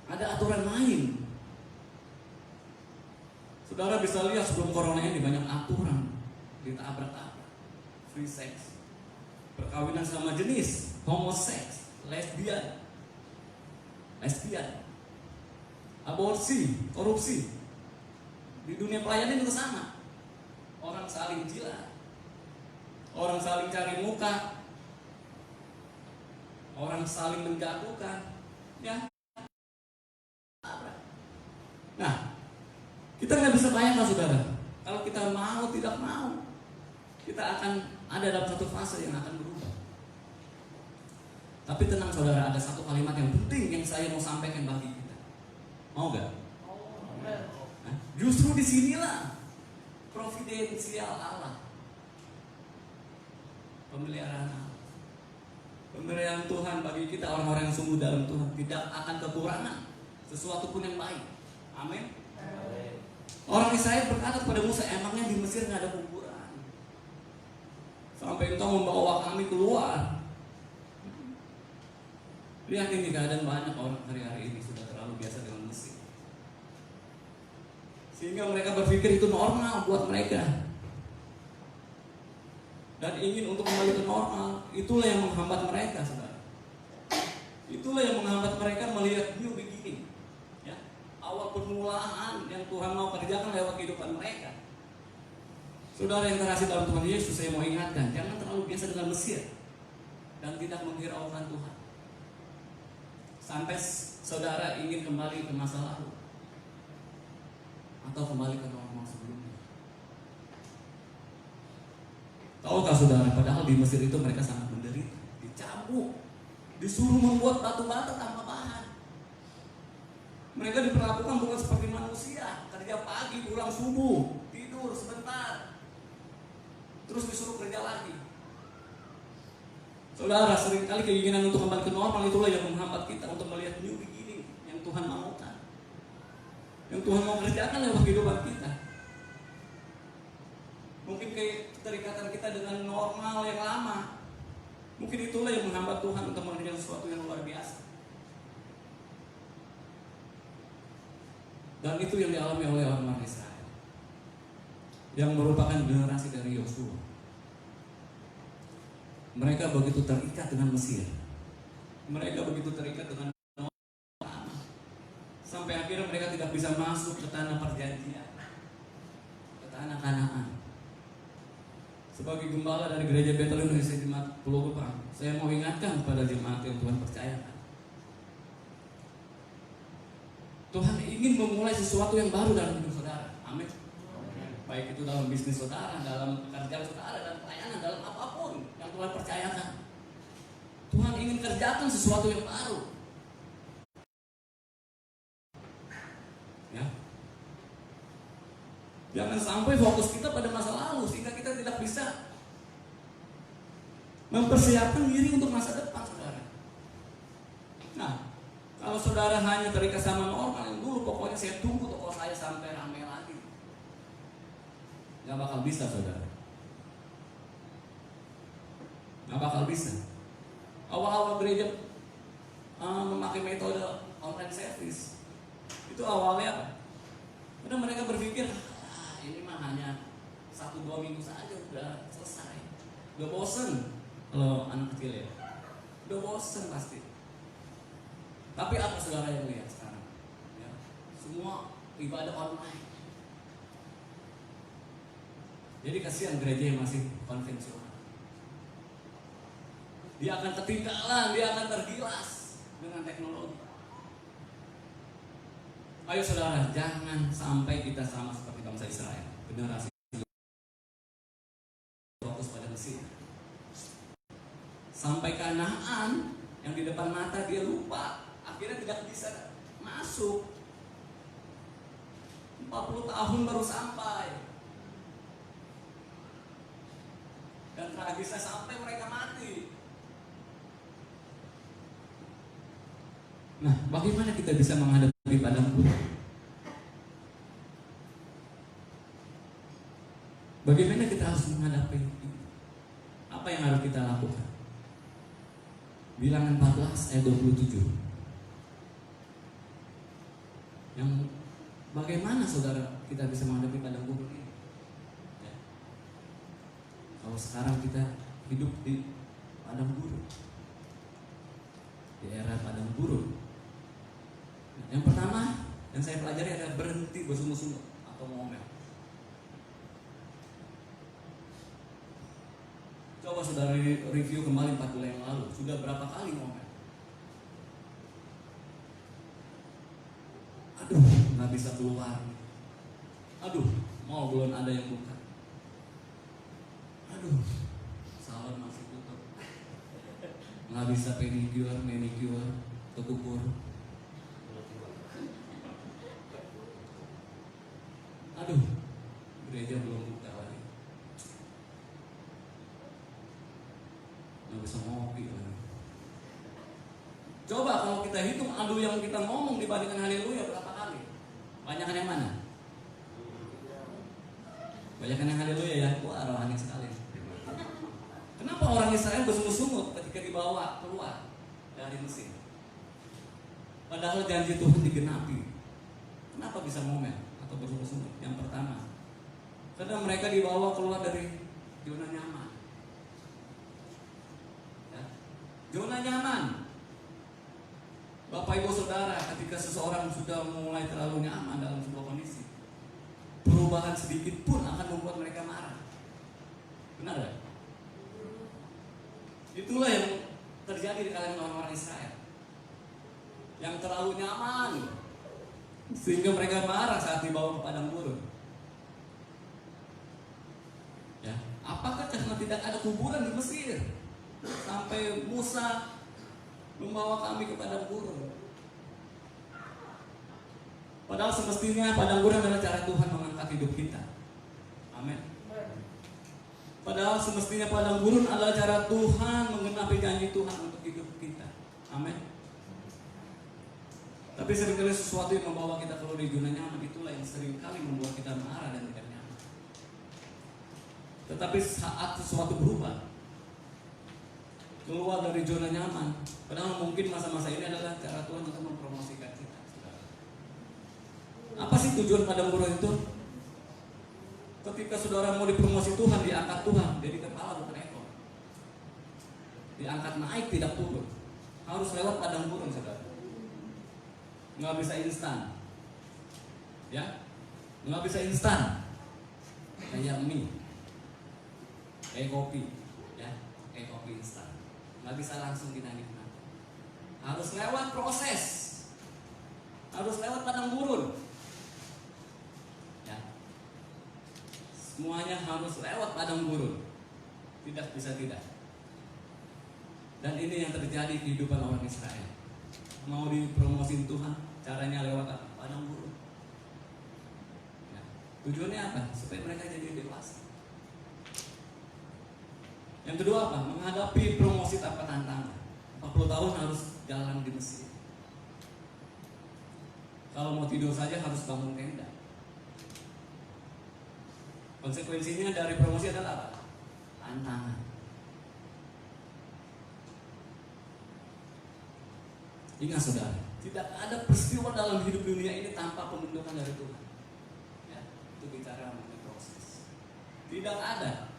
Ada aturan main. Saudara bisa lihat sebelum corona ini banyak aturan ditabrak-tabrak. Free sex, perkawinan sama jenis, homoseks, lesbian, aborsi, korupsi. Di dunia pelayanan juga sama. Orang saling jilat, orang saling cari muka, orang saling menjatuhkan. Ya. Nah, kita nggak bisa bayangkan, saudara. Kalau kita mau tidak mau, kita akan ada dalam satu fase yang akan berubah. Tapi tenang, saudara, ada satu kalimat yang penting yang saya mau sampaikan bagi kita. Mau nggak? Nah, justru disinilah providensial Allah, pemeliharaan Allah, pemberian Tuhan bagi kita orang-orang yang sungguh dalam Tuhan. Tidak akan kekurangan sesuatu pun yang baik. Amin. Orang Israel berkata kepada Musa, emangnya di Mesir nggak ada kuburan? Sampai engkau membawa kami keluar. Lihat ini keadaan banyak orang hari-hari ini sudah terlalu biasa dengan Mesir. Sehingga mereka berpikir itu normal buat mereka. Dan ingin untuk kembali ke normal. Itulah yang menghambat mereka, saudara. Itulah yang menghambat mereka melihat new beginning. Awal permulaan yang Tuhan mau kerjakan lewat kehidupan mereka. Saudara yang terkasih dalam Tuhan Yesus, saya mau ingatkan, jangan terlalu biasa dengan Mesir dan tidak menghiraukan Tuhan. Sampai saudara ingin kembali ke masa lalu atau kembali ke normal sebelumnya. Tahukah saudara, padahal di Mesir itu mereka sangat menderita, dicambuk, disuruh membuat batu bata tanpa bahan. Mereka diperlakukan bukan seperti manusia, kerja pagi, pulang subuh, tidur sebentar, terus disuruh kerja lagi. Saudara, seringkali keinginan untuk kembali ke normal itulah yang menghambat kita untuk melihat new beginning yang Tuhan maukan, yang Tuhan mau kerjakan lewat kehidupan kita. Mungkin keterikatan kita dengan normal yang lama, mungkin itulah yang menghambat Tuhan untuk mengerjakan sesuatu yang luar biasa. Dan itu yang dialami oleh orang Israel, yang merupakan generasi dari Yosua. Mereka begitu terikat dengan Mesir, mereka begitu terikat dengan normal, sampai akhirnya mereka tidak bisa masuk ke tanah perjanjian, ke tanah Kanaan. Sebagai gembala dari gereja Betel Indonesia Jemaat Pulau Gebang, saya mau ingatkan kepada jemaat yang Tuhan percayakan, Tuhan ingin memulai sesuatu yang baru dalam hidup saudara. Amin. Baik itu dalam bisnis saudara, dalam pekerjaan saudara, dan pelayanan, dalam apapun yang Tuhan percayakan. Tuhan ingin kerjakan sesuatu yang baru. Ya. Jangan sampai fokus kita pada masa lalu sehingga kita tidak bisa mempersiapkan diri untuk masa depan saudara. Nah, kalau saudara hanya terikat sama normal yang dulu, pokoknya saya tunggu toko saya sampai ramai lagi, nggak bakal bisa saudara. Nggak bakal bisa. Awal-awal gereja memakai metode online service, itu awalnya apa? Udah mereka berpikir, ini mah hanya 1-2 minggu saja udah selesai. Udah bosen kalau anak kecil ya. Udah bosen pasti. Tapi apa saudara yang lihat sekarang? Ya, semua ibadah online. Jadi kasihan gereja yang masih konvensional. Dia akan ketinggalan, dia akan tergilas dengan teknologi. Ayo saudara, jangan sampai kita sama seperti bangsa Israel, generasi fokus pada Mesir. Sampai Kanaan yang di depan mata dia lupa, akhirnya tidak bisa masuk. 40 tahun baru sampai. Dan tragisnya sampai mereka mati. Nah, bagaimana kita bisa menghadapi padang gurun? Bagaimana kita harus menghadapi itu? Apa yang harus kita lakukan? Bilangan 14 ayat 27. Yang bagaimana saudara kita bisa menghadapi padang gurun ini? Ya. Kalau sekarang kita hidup di padang gurun, di era padang gurun. Yang pertama yang saya pelajari adalah berhenti bersungut-sungut atau ngomel. Coba saudara review kembali 4 bulan yang lalu, sudah berapa kali ngomel? Aduh, nggak bisa keluar. Aduh, mau belum ada yang buka. Aduh, salon masih tutup. Nggak bisa pedicure, manicure, kekukur. Aduh, gereja belum buka lagi. Nggak bisa ngopi lagi. Coba kalau kita hitung aduh yang kita ngomong dibandingkan haleluya berapa kali? Banyakan yang mana? Banyakan yang haleluya ya? Wah, rohani sekali. Kenapa orang Israel bersungut-sungut ketika dibawa keluar dari Mesir? Padahal janji Tuhan digenapi. Kenapa bisa ngomel atau bersungut-sungut? Yang pertama, karena mereka dibawa keluar dari zona nyaman. Ya. Zona nyaman. Bapak Ibu Saudara, ketika seseorang sudah mulai terlalu nyaman dalam sebuah kondisi, perubahan sedikit pun akan membuat mereka marah. Benar gak? Itulah yang terjadi di kalangan orang-orang Israel yang terlalu nyaman sehingga mereka marah saat dibawa ke padang gurun. Ya, apakah karena tidak ada kuburan di Mesir sampai Musa membawa kami ke padang gurun? Padahal semestinya padang gurun adalah cara Tuhan mengangkat hidup kita. Amin. Padahal semestinya padang gurun adalah cara Tuhan menggenapi janji Tuhan untuk hidup kita. Amin. Tapi seringkali sesuatu yang membawa kita keluar dari zona nyaman itulah yang seringkali membuat kita marah dan tidak nyaman. Tetapi saat sesuatu berubah, keluar dari zona nyaman, padahal mungkin masa-masa ini adalah cara Tuhan untuk mempromosikan kita. Apa sih tujuan padang gurun itu? Ketika saudara mau dipromosi Tuhan, diangkat Tuhan jadi kepala bukan ekor, diangkat naik tidak turun, harus lewat padang gurun saudara. Nggak bisa instan, ya, nggak bisa instan, kayak mie, kayak kopi, ya, kayak kopi instan, nggak bisa langsung kita nikmati, harus lewat proses, harus lewat padang gurun, ya, semuanya harus lewat padang gurun, tidak bisa tidak. Dan ini yang terjadi di kehidupan orang Israel. Mau dipromosin Tuhan, caranya lewat apa? Padang gurun. Ya. Tujuannya apa? Supaya mereka jadi dewasa. Yang kedua apa? Menghadapi promosi tanpa tantangan. 40 tahun harus jalan di Mesir. Kalau mau tidur saja harus bangun tenda. Konsekuensinya dari promosi adalah apa? Tantangan. Ingat saudara, tidak ada peristiwa dalam hidup dunia ini tanpa pembentukan dari Tuhan. Ya, itu bicara mengenai proses. Tidak ada.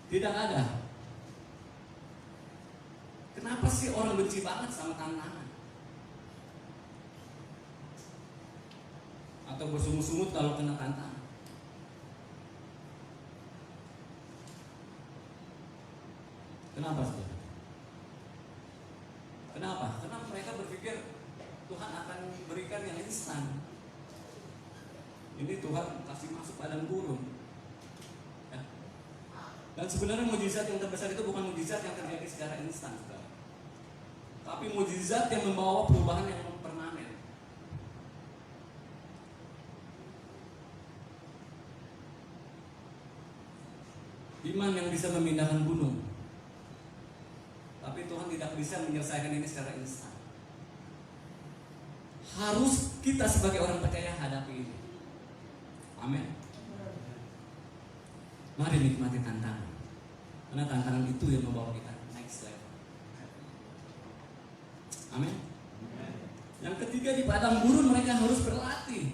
Tidak ada. Kenapa sih orang benci banget sama tantangan? Atau bersungut-sungut kalau kena tantangan? Kenapa saudara? Kenapa? Karena mereka berpikir Tuhan akan berikan yang instan. Ini Tuhan kasih masuk padang gurun. Ya. Dan sebenarnya mukjizat yang terbesar itu bukan mukjizat yang terjadi secara instan, saudara. Tapi mukjizat yang membawa perubahan yang permanen. Iman yang bisa memindahkan gunung. Tapi Tuhan tidak bisa menyelesaikan ini secara instan. Harus kita sebagai orang percaya hadapi ini. Amin. Mari nikmati tantangan. Karena tantangan itu yang membawa kita next level. Amin. Yang ketiga, di padang gurun mereka harus berlatih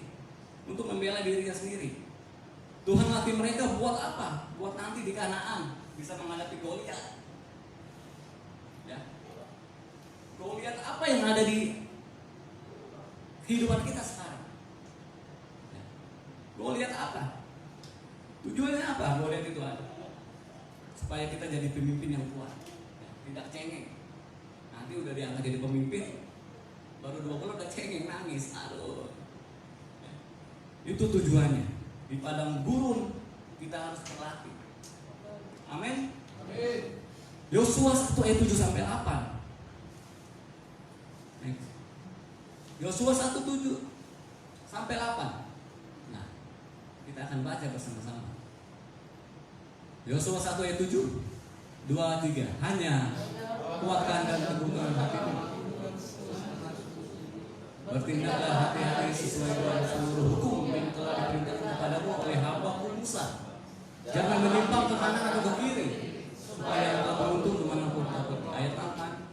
untuk membela dirinya sendiri. Tuhan latih mereka buat apa? Buat nanti di Kanaan bisa menghadapi Goliat. Ya. Goliat apa yang ada di kehidupan kita sekarang? Ya. Goliat apa? Tujuannya apa Goliat itu ada? Supaya kita jadi pemimpin yang kuat, ya, tidak cengeng. Nanti udah diangkat jadi pemimpin, baru 2 bulan udah cengeng, nangis. Aduh. Ya. Itu tujuannya. Di padang gurun kita harus berlatih. Amin. Amin. Yosua 1 ayat 7 sampai 8. Yosua 1:7 sampai 8. Nah, kita akan baca bersama-sama. Yosua 1 ayat 7, 2, 3. Hanya kuatkan dan teguhkan hatimu. Bertindaklah hati-hati sesuai dengan seluruh hukum yang telah diperintahkan kepadamu oleh hamba-Mu Musa. Jangan menyimpang ke kanan atau ke kiri, supaya engkau beruntung kemanapun kau pergi. Ayat 8.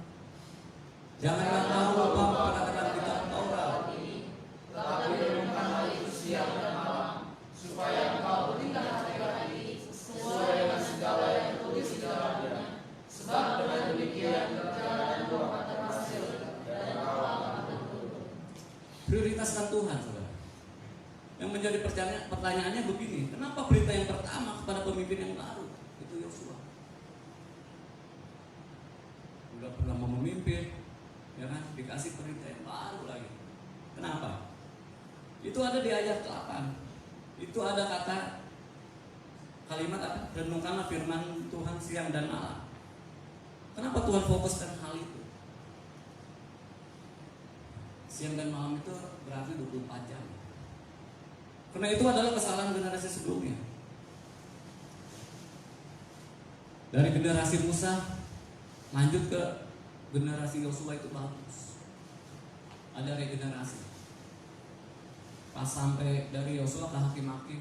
Janganlah kau lupa perkataan kitab Taurat, tetapi renungkan hal itu siang dan malam, supaya engkau bertindak hati-hati sesuai dengan segala yang tertulis di dalamnya. Sebab dengan demikian perjalanan engkau akan berhasil dan engkau akan beruntung. Prioritaskan Tuhan, saudara. Yang menjadi percaya pertanyaannya begini, kenapa berita yang pertama kepada pemimpin yang baru itu Yosua? Udah pernah mau memimpin, ya kan? Dikasih perintah yang baru lagi. Kenapa? Itu ada di ayat 8. Itu ada kata kalimat apa? Renungkanlah firman Tuhan siang dan malam. Kenapa Tuhan fokuskan hal itu? Siang dan malam itu berarti 24 jam. Karena itu adalah kesalahan generasi sebelumnya. Dari generasi Musa lanjut ke generasi Yosua itu bagus. Ada regenerasi. Pas sampai dari Yosua ke Hakim-Hakim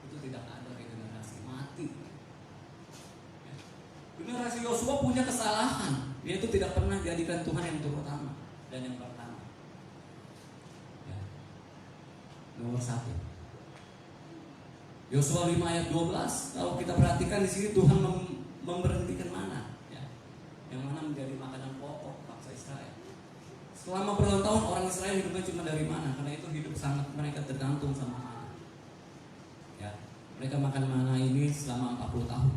itu tidak ada regenerasi, mati. Generasi Yosua punya kesalahan, dia itu tidak pernah jadikan Tuhan yang terutama dan yang pertama. Ya. Nomor 1. Yosua 5 ayat 12. Kalau kita perhatikan di sini Tuhan memberhentikan mana, ya, yang mana menjadi makanan pokok bangsa Israel. Selama bertahun-tahun orang Israel hidupnya cuma dari mana? Karena itu hidup sangat mereka tergantung sama mana. Ya, mereka makan mana ini selama 40 tahun.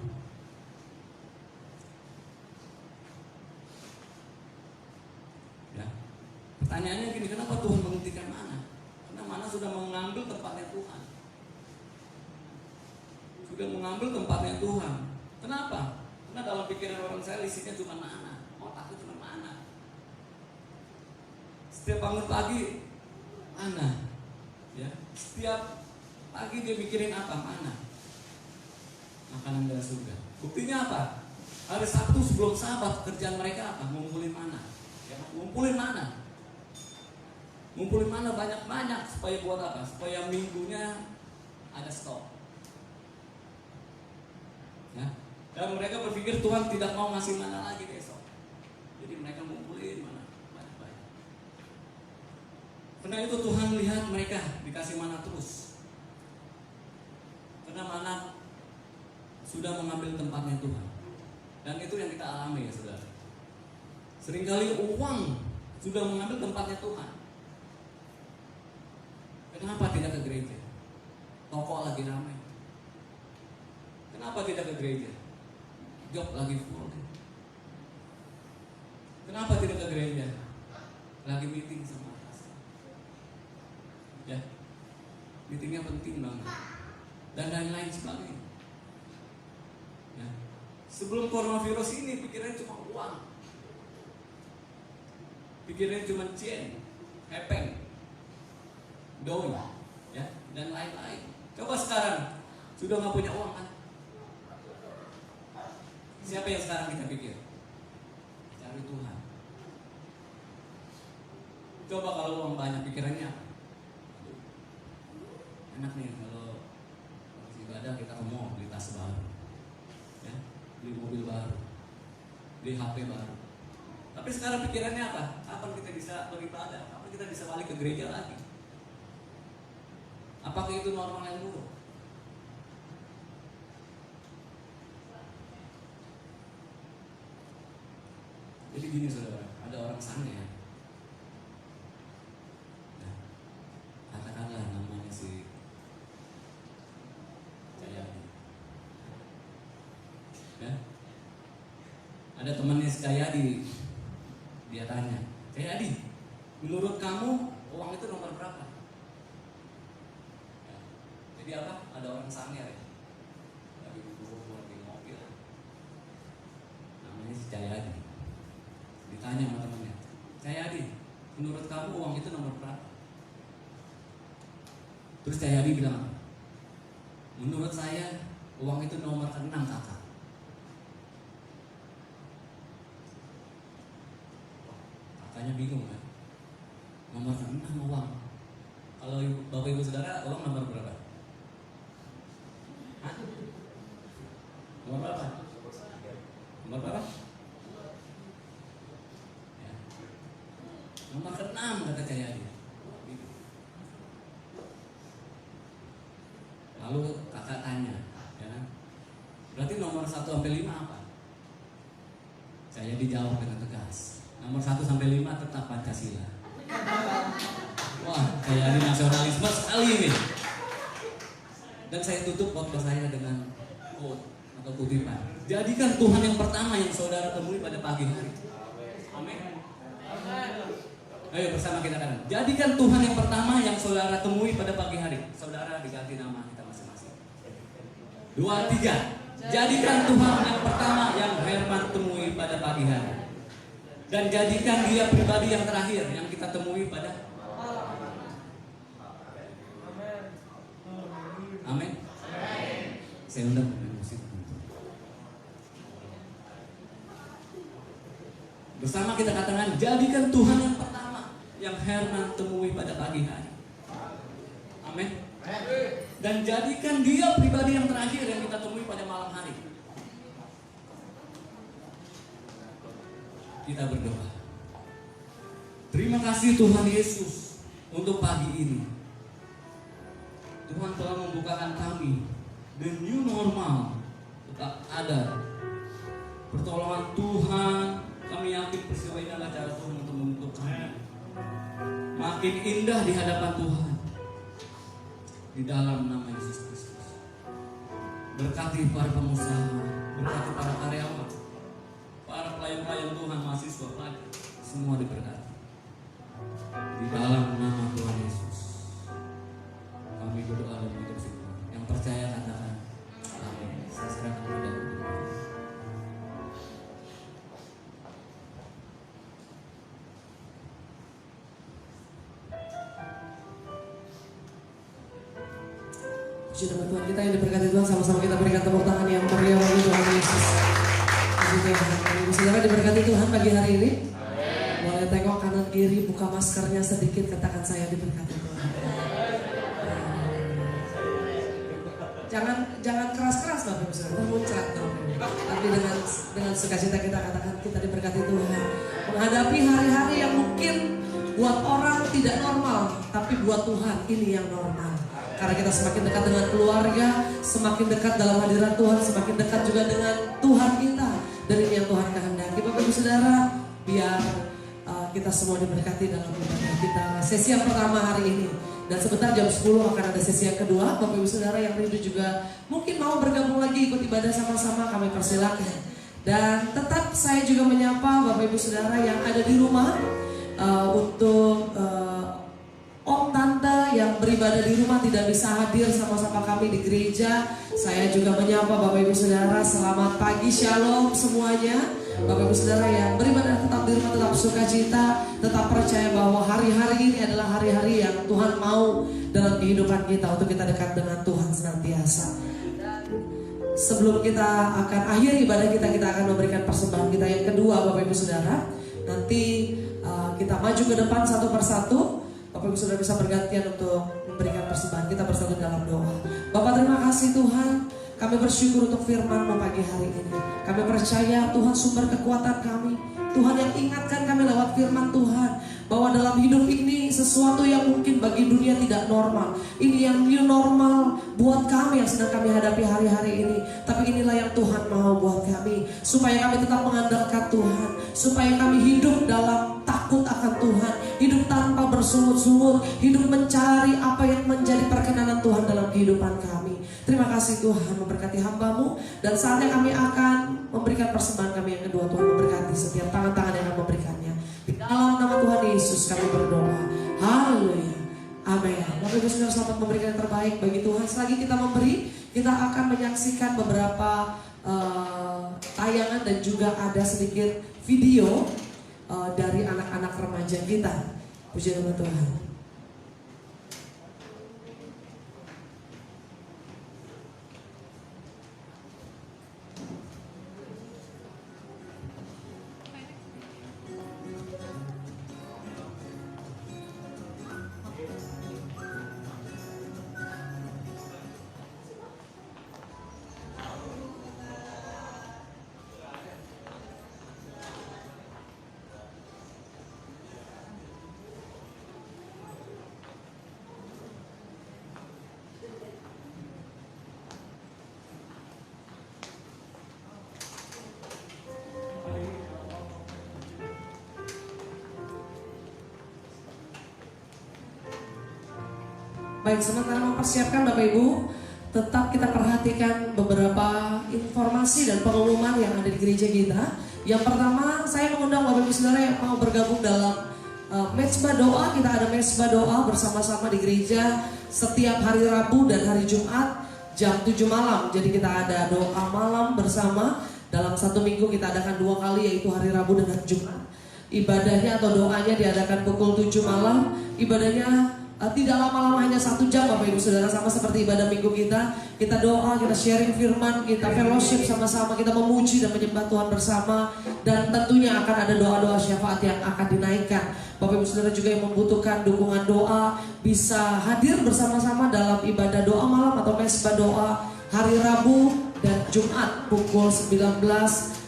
Ya, pertanyaannya gini, kenapa Tuhan menghentikan mana? Karena mana sudah mengambil tempatnya Tuhan. Sudah mengambil tempatnya Tuhan. Kenapa? Karena dalam pikiran orang Israel isinya cuma mana, otaknya cuma mana. Setiap bangun pagi, mana? Ya, setiap pagi dia mikirin apa? Mana? Makanan dari surga. Buktinya apa? Hari Sabtu sebelum Sabat kerjaan mereka apa? Ngumpulin mana? Ya, ngumpulin mana? Ngumpulin mana banyak-banyak supaya buat apa? Supaya minggunya ada stok. Ya. Dan mereka berpikir Tuhan tidak mau ngasih mana lagi besok. Jadi mereka ngumpulin mana banyak-banyak. Karena itu Tuhan lihat mereka dikasih mana terus. Karena mana sudah mengambil tempatnya Tuhan. Dan itu yang kita alami ya saudara. Seringkali uang sudah mengambil tempatnya Tuhan. Kenapa tidak ke gereja? Toko lagi ramai. Kenapa tidak ke gereja? Job lagi full. Kenapa tidak ke gereja? Lagi meeting sama atasan. Ya, meetingnya penting banget. Dan lain-lain sebagainya. Ya. Sebelum coronavirus ini pikirannya cuma uang. Pikirannya cuma cien, hepeng, doi, ya, dan lain-lain. Coba sekarang sudah nggak punya uang kan? Siapa yang sekarang kita pikir? Cari Tuhan. Coba kalau uang banyak pikirannya apa? Enak nih kalau ibadah kita ke mall beli tas baru, ya, beli mobil baru, beli HP baru. Tapi sekarang pikirannya apa? Kapan kita bisa beribadah? Kapan kita bisa balik ke gereja lagi? Apakah itu normal yang buruk? Jadi gini saudara, ada orang sange ya. Nah, katakanlah namanya si Jayadi. Ya. Ada temannya si Jayadi. Dia tanya, Jayadi, menurut kamu uang itu nomor berapa? Ya. Jadi apa? Ada orang sange ya. Lagi buru-buru di mobil. Namanya si Jayadi. Ditanya sama temannya, Jayadi, menurut kamu uang itu nomor berapa? Terus Jayadi bilang, menurut saya uang itu nomor 6 kakak. Kakaknya bingung kan? Nomor 6 uang. Kalau bapak ibu saudara uang nomor berapa? Hah? Nomor berapa? Nomor berapa? Nomor ke-6 kata Jayadi. Lalu kakak tanya, ya kan? Berarti nomor 1 sampai 5 apa? Jayadi jawab dengan tegas. Nomor 1 sampai 5 tetap Pancasila. Wah, Jayadi nasionalisme sekali ini. Dan saya tutup khotbah saya dengan quote atau kutipan. Jadikan Tuhan yang pertama yang saudara temui pada pagi hari. Amin. Ayo bersama kita katakan. Jadikan Tuhan yang pertama yang saudara temui pada pagi hari. Saudara diganti nama kita masing-masing. 2, 3. Jadikan Tuhan yang pertama yang Herman temui pada pagi hari. Dan jadikan dia pribadi yang terakhir yang kita temui pada Amin. Saya undang pemain musik. Bersama kita katakan, jadikan Tuhan yang pertama yang Herman temui pada pagi hari. Amin. Dan jadikan dia pribadi yang terakhir yang kita temui pada malam hari. Kita berdoa. Terima kasih Tuhan Yesus untuk pagi ini. Tuhan telah membukakan kami. The new normal tetap ada. Pertolongan Tuhan, kami yakin peristiwa ini adalah cara Tuhan untuk membentuk kami. Makin indah di hadapan Tuhan. Di dalam nama Yesus Kristus. Berkati para pengusaha, berkati para karyawan, para pelayan-pelayan Tuhan, mahasiswa, pelajar, semua diberkati. Di dalam nama Tuhan Yesus. Kami berdoa dan mengucap syukur. Yang percaya katakan amin. Saya serahkan kepada Tuhan. Puji nama Tuhan kita yang diberkati Tuhan, sama-sama kita berikan tepuk tangan yang meriah bagi Tuhan Yesus. Puji Tuhan. Saudara diberkati Tuhan pagi hari ini. Boleh tengok kanan kiri, buka maskernya sedikit, katakan saya diberkati Tuhan. Jangan keras-keras Bapak Ibu Saudara, muncrat dong. Tapi dengan sukacita kita katakan kita diberkati Tuhan. Menghadapi hari-hari yang mungkin buat orang tidak normal, tapi buat Tuhan ini yang normal. Karena kita semakin dekat dengan keluarga, semakin dekat dalam hadirat Tuhan, semakin dekat juga dengan Tuhan kita. Dari yang Tuhan kehendaki. Bapak Ibu Saudara, biar kita semua diberkati dalam ibadah kita. Sesi yang pertama hari ini. Dan sebentar jam 10 akan ada sesi yang kedua. Bapak Ibu Saudara yang rindu juga mungkin mau bergabung lagi ikut ibadah sama-sama, kami persilakan. Dan tetap saya juga menyapa Bapak Ibu Saudara yang ada di rumah untuk om tante yang beribadah di rumah tidak bisa hadir sama-sama kami di gereja. Saya juga menyapa Bapak Ibu Saudara, selamat pagi, shalom semuanya. Bapak Ibu Saudara yang beribadah tetap di rumah, tetap sukacita, tetap percaya bahwa hari-hari ini adalah hari-hari yang Tuhan mau dalam kehidupan kita untuk kita dekat dengan Tuhan senantiasa. Sebelum kita akan akhir ibadah kita akan memberikan persembahan kita yang kedua Bapak Ibu Saudara. Nanti kita maju ke depan satu persatu. Bapak Ibu Saudara bisa bergantian untuk memberikan persembahan kita bersatu dalam doa. Bapak terima kasih Tuhan, kami bersyukur untuk firman-Mu pagi hari ini. Kami percaya Tuhan sumber kekuatan kami. Tuhan yang ingatkan kami lewat firman Tuhan bahwa dalam hidup ini sesuatu yang mungkin bagi dunia tidak normal, ini yang new normal buat kami yang sedang kami hadapi hari-hari ini. Tapi inilah yang Tuhan mau buat kami, supaya kami tetap mengandalkan Tuhan, supaya kami hidup dalam takut akan Tuhan, hidup tanpa bersungut-sungut, hidup mencari apa yang menjadi perkenanan Tuhan dalam kehidupan kami. Terima kasih Tuhan memberkati hamba-Mu. Dan saatnya kami akan memberikan persembahan kami yang kedua. Tuhan memberkati setiap tangan-tangan yang akan memberikannya. Di dalam nama Tuhan Yesus kami berdoa. Haleluya. Amin. Bapak Ibu Saudara selamat memberikan yang terbaik bagi Tuhan. Selagi kita memberi, kita akan menyaksikan beberapa tayangan dan juga ada sedikit video dari anak-anak remaja kita. Puji nama Tuhan. Baik, sementara mempersiapkan Bapak Ibu, tetap kita perhatikan beberapa informasi dan pengumuman yang ada di gereja kita. Yang pertama, saya mengundang Bapak Ibu Saudara yang mau bergabung dalam mezbah doa. Kita ada mezbah doa bersama-sama di gereja setiap hari Rabu dan hari Jumat jam 7 malam. Jadi kita ada doa malam bersama. Dalam satu minggu kita adakan 2 kali, yaitu hari Rabu dan hari Jumat. Ibadahnya atau doanya diadakan pukul 7 malam. Ibadahnya tidak lama-lama, hanya 1 jam Bapak Ibu Saudara, sama seperti ibadah minggu kita. Kita doa, kita sharing firman, kita fellowship sama-sama, kita memuji dan menyembah Tuhan bersama. Dan tentunya akan ada doa-doa syafaat yang akan dinaikkan. Bapak Ibu Saudara juga yang membutuhkan dukungan doa bisa hadir bersama-sama dalam ibadah doa malam atau mezbah doa hari Rabu dan Jumat pukul 19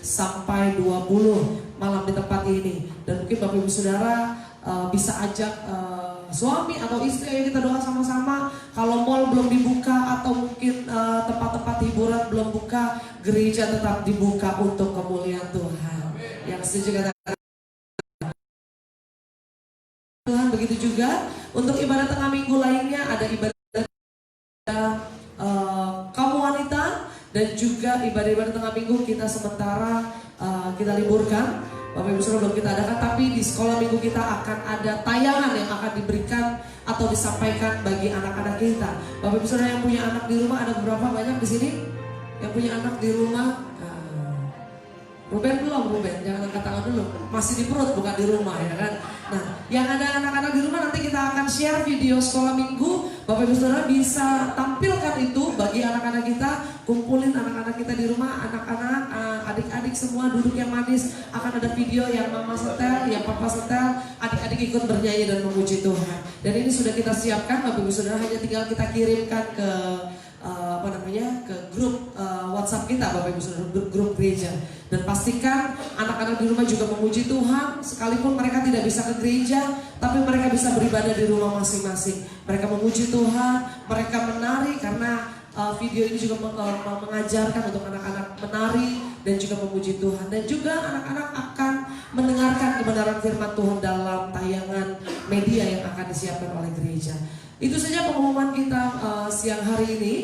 sampai 20 malam di tempat ini. Dan mungkin Bapak Ibu Saudara bisa ajak suami atau istri, ayo kita doa sama-sama. Kalau mall belum dibuka atau mungkin tempat-tempat hiburan belum buka, gereja tetap dibuka untuk kemuliaan Tuhan. Yang setuju katakan Tuhan. Begitu juga untuk ibadah tengah minggu lainnya, ada ibadah kaum wanita dan juga ibadah-ibadah tengah minggu kita sementara kita liburkan. Bapak Ibu Saudara belum kita adakan, tapi di sekolah minggu kita akan ada tayangan yang akan diberikan atau disampaikan bagi anak-anak kita. Bapak Ibu Saudara yang punya anak di rumah, ada beberapa banyak di sini yang punya anak di rumah. Ruben belum, Ruben jangan angkat tangan dulu, masih di perut bukan di rumah ya kan. Nah, yang ada anak-anak di rumah, nanti kita akan share video sekolah minggu. Bapak Ibu Saudara bisa tampilkan itu bagi anak-anak kita, kumpulin anak-anak kita di rumah, anak-anak, adik-adik semua duduk yang manis. Akan ada video yang mama setel, yang papa setel, adik-adik ikut bernyanyi dan memuji Tuhan. Dan ini sudah kita siapkan Bapak Ibu Saudara, hanya tinggal kita kirimkan ke ke grup WhatsApp kita Bapak Ibu Saudara, grup gereja. Dan pastikan anak-anak di rumah juga memuji Tuhan, sekalipun mereka tidak bisa ke gereja, tapi mereka bisa beribadah di rumah masing-masing. Mereka memuji Tuhan, mereka menari, karena video ini juga mengajarkan untuk anak-anak menari dan juga memuji Tuhan. Dan juga anak-anak akan mendengarkan kebenaran firman Tuhan dalam tayangan media yang akan disiapkan oleh gereja. Itu saja pengumuman kita siang hari ini.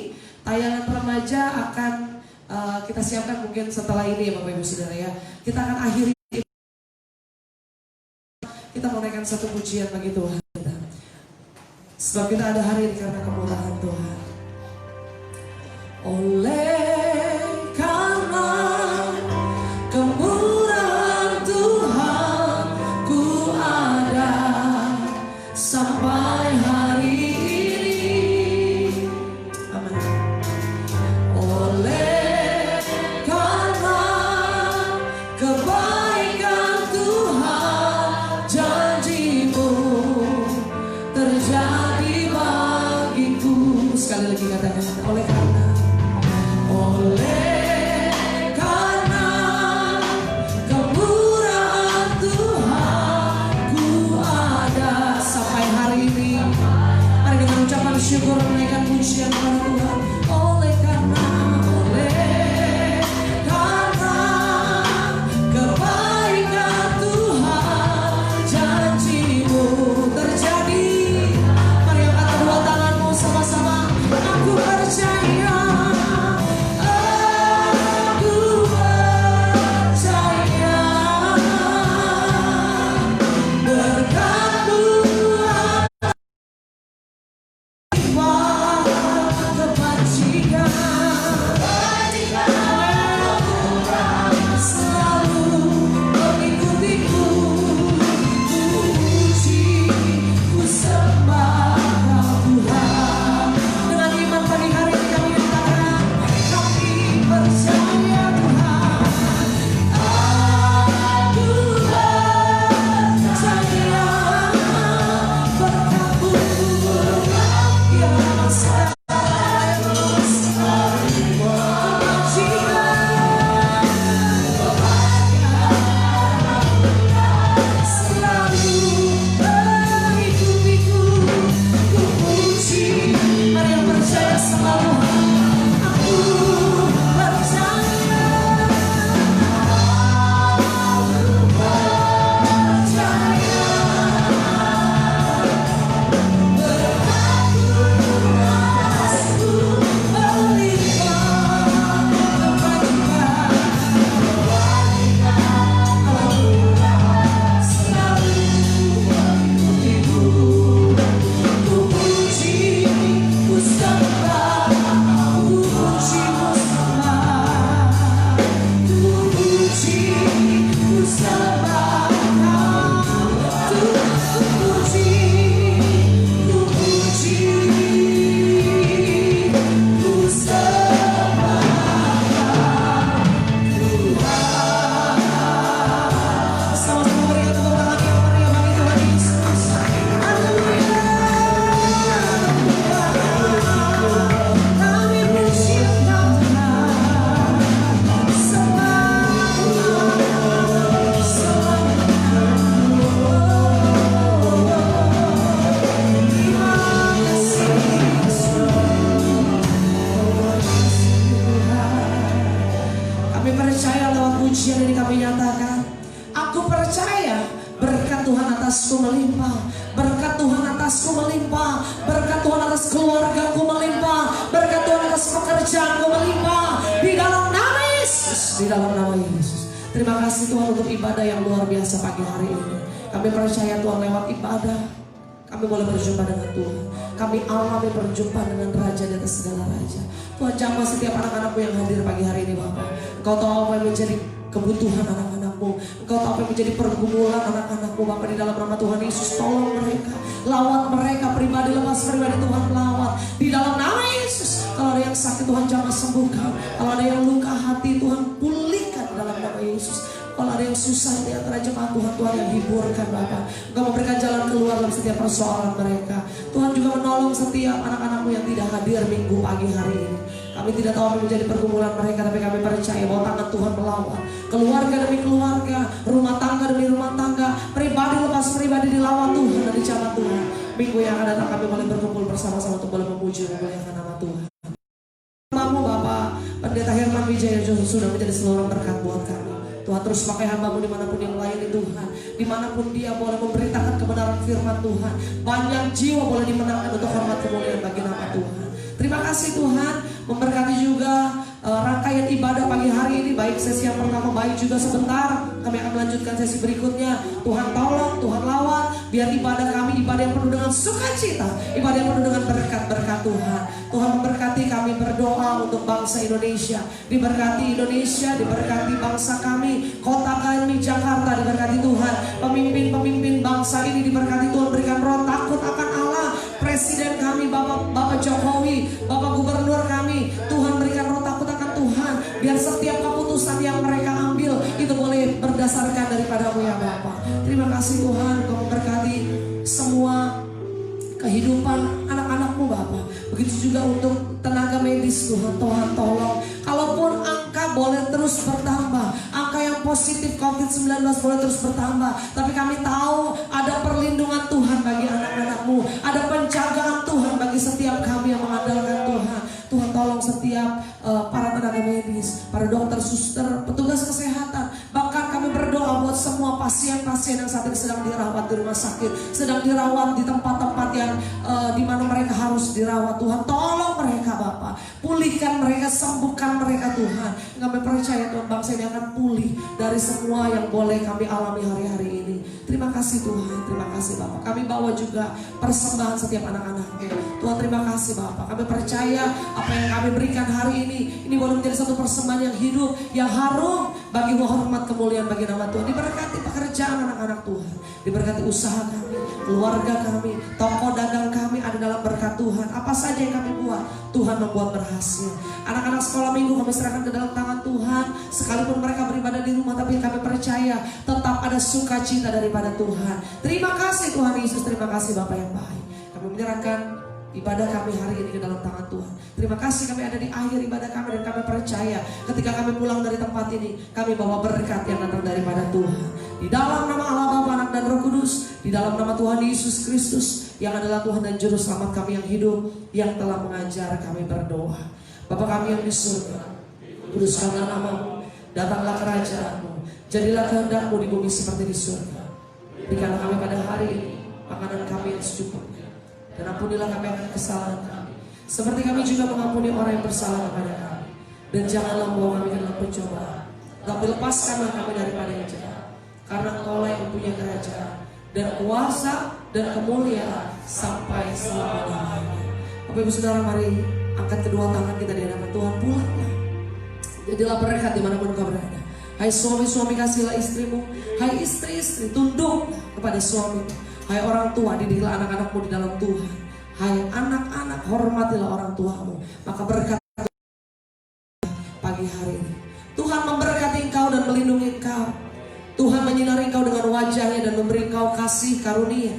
Tayangan remaja akan kita siapkan mungkin setelah ini ya Bapak Ibu Saudara ya. Kita akan akhiri, kita menaikkan satu pujian bagi Tuhan kita. Sebab kita ada hari ini karena kemurahan Tuhan. Oleh karena kemurahan Tuhan, ku ada sampai hari ini. Amin. Oleh karena kebaikan Tuhan, janji-Mu terjadi bagiku. Sekali lagi katakan, oleh karena kemurahan Tuhan, ku ada sampai hari ini. Mari dengan ucapan syukur menaikkan pujian kepada Tuhan. Oleh karena kebaikan Tuhan, janji-Mu terjadi. Mari angkat kedua tanganmu sama-sama. Aku percaya. pujian ini kami nyatakan, aku percaya berkat Tuhan atasku melimpah, berkat Tuhan atasku melimpah, berkat Tuhan atas keluargaku melimpah, berkat Tuhan atas pekerjaanku melimpah, di dalam nama Yesus, di dalam nama Yesus. Terima kasih Tuhan untuk ibadah yang luar biasa pagi hari ini. Kami percaya Tuhan lewat ibadah kami boleh berjumpa dengan Tuhan. Kami alami berjumpa dengan Raja di atas segala raja. Tuhan jamah setiap anak-anakmu yang hadir pagi hari ini Bapak. Engkau tahu apa yang menjadi kebutuhan anak-anakmu. Engkau tahu apa yang menjadi pergumulan anak-anakmu Bapak, di dalam nama Tuhan Yesus. Tolong mereka, lawat mereka pribadi, lepas pribadi Tuhan lawat di dalam nama Yesus. Kalau ada yang sakit Tuhan jamah sembuhkan. Kalau ada yang luka hati Tuhan pulihkan dalam nama Yesus. Kalau ada yang susah di antara jemaat Tuhan, Tuhan yang hiburkan Bapak. Engkau memberikan jalan keluar dalam setiap persoalan mereka. Tuhan juga menolong setiap anak-anakmu yang tidak hadir minggu pagi hari ini. Kami tidak tahu apa yang menjadi pergumulan mereka, tapi kami percaya bahwa tangan Tuhan melawan. Keluarga demi keluarga, rumah tangga demi rumah tangga, pribadi lepas pribadi dilawan Tuhan dan dicatat Tuhan. Minggu yang akan datang kami boleh berkumpul bersama-sama untuk boleh memuji dan memuliakan nama Tuhan. Namamu Bapak Pendeta Herman Wijaya sudah menjadi seluruh berkat buat kami. Tuhan terus pakai hamba-Mu dimanapun yang melayani Tuhan, dimanapun dia boleh memberitakan kebenaran firman Tuhan. Banyak jiwa boleh dimenangkan untuk hormat kemuliaan bagi nama Tuhan. Terima kasih Tuhan, memberkati juga rangkaian ibadah pagi hari ini, baik sesi yang pertama, baik juga sebentar kami akan melanjutkan sesi berikutnya. Tuhan tolong, Tuhan lawan, biar ibadah kami ibadah yang penuh dengan sukacita, ibadah yang penuh dengan berkat-berkat Tuhan. Tuhan memberkati, kami berdoa untuk bangsa Indonesia, diberkati Indonesia, diberkati bangsa kami, kota kami Jakarta, diberkati Tuhan. Pemimpin-pemimpin bangsa ini diberkati Tuhan, berikan roh takut akan Allah. Presiden kami Bapak Jokowi, Bapak Gubernur kami, Tuhan berikan roh takut akan Tuhan, biar setiap keputusan yang mereka ambil itu boleh berdasarkan daripada-Mu ya Bapak. Terima kasih Tuhan, Kau memberkati semua kehidupan anak-anak-Mu Bapak. Begitu juga untuk tenaga medis Tuhan, Tuhan tolong. Kalaupun angka boleh terus bertambah, angka yang positif COVID-19 boleh terus bertambah, tapi kami tahu ada perlindungan Tuhan bagi anak-anak-Mu, ada penjagaan Tuhan bagi setiap kami yang mengandalkan Tuhan. Tuhan tolong setiap para tenaga medis, para dokter, suster, petugas kesehatan. Bahkan kami berdoa buat semua pasien-pasien yang saat ini sedang dirawat di rumah sakit, sedang dirawat di tempat-tempat yang di mana mereka harus dirawat. Tuhan tolong mereka Bapak, pulihkan mereka, sembuhkan mereka Tuhan. Kami percaya Tuhan, bangsa ini akan pulih dari semua yang boleh kami alami hari-hari ini. Terima kasih Tuhan, terima kasih Bapak. Kami bawa juga persembahan setiap anak-anaknya. Tuhan terima kasih Bapak, kami percaya apa yang kami berikan hari ini boleh menjadi satu persembahan yang hidup, yang harum bagi hormat kemuliaan bagi nama Tuhan. Diberkati pekerjaan anak-anak Tuhan, diberkati usaha kami, keluarga kami, toko dagang kami ada dalam berkat Tuhan. Apa saja yang kami buat, Tuhan membuat berhasil. Anak-anak sekolah minggu kami serahkan ke dalam tangan Tuhan. Sekalipun mereka beribadah di rumah, tapi kami percaya tetap ada sukacita daripada Tuhan. Terima kasih Tuhan Yesus, terima kasih Bapak yang baik. Kami menyerahkan ibadah kami hari ini ke dalam tangan Tuhan. Terima kasih kami ada di akhir ibadah kami, dan kami percaya ketika kami pulang dari tempat ini, kami bawa berkat yang datang daripada Tuhan. Di dalam nama Allah Bapa, Anak dan Roh Kudus, di dalam nama Tuhan Yesus Kristus yang adalah Tuhan dan Juru Selamat kami yang hidup, yang telah mengajar kami berdoa. Bapa kami yang di surga, kuduskanlah nama-Mu, datanglah kerajaan-Mu, jadilah kehendak-Mu di bumi seperti di surga. Berikanlah kami pada hari ini makanan kami yang secukupnya, dan ampunilah kami akan kesalahan kami, seperti kami juga mengampuni orang yang bersalah kepada kami. Dan janganlah membawa kami ke dalam pencobaan, tapi lepaskanlah kami daripada yang jahat. Karena Engkau yang mempunyai kerajaan dan kuasa dan kemuliaan sampai selama-lamanya. Bapak Ibu Saudara, mari angkat kedua tangan kita di hadapan Tuhan. Pulanglah, jadilah berkat dimanapun kau berada. Hai suami-suami, kasihlah istrimu. Hai istri-istri, tunduklah kepada suami. Hai orang tua, didiklah anak-anakmu di dalam Tuhan. Hai anak-anak, hormatilah orang tuamu. Maka berkat pagi hari ini, Tuhan memberkati engkau dan melindungi engkau. Tuhan menyinari engkau dengan wajahnya dan memberi engkau kasih karunia.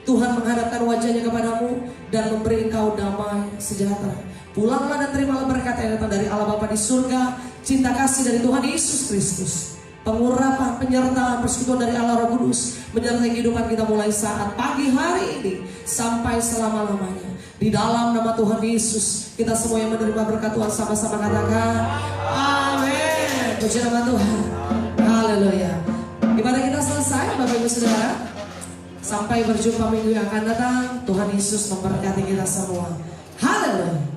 Tuhan menghadapkan wajahnya kepadamu dan memberi engkau damai sejahtera. Pulanglah dan terimalah berkat yang datang dari Allah Bapa di surga, cinta kasih dari Tuhan Yesus Kristus, pengurapan, penyertaan, persekutuan dari Allah Roh Kudus menyertai kehidupan kita mulai saat pagi hari ini sampai selama-lamanya. Di dalam nama Tuhan Yesus, kita semua yang menerima berkat Tuhan sama-sama katakan amin. Puji nama Tuhan. Sampai berjumpa minggu yang akan datang. Tuhan Yesus memberkati kita semua. Haleluya.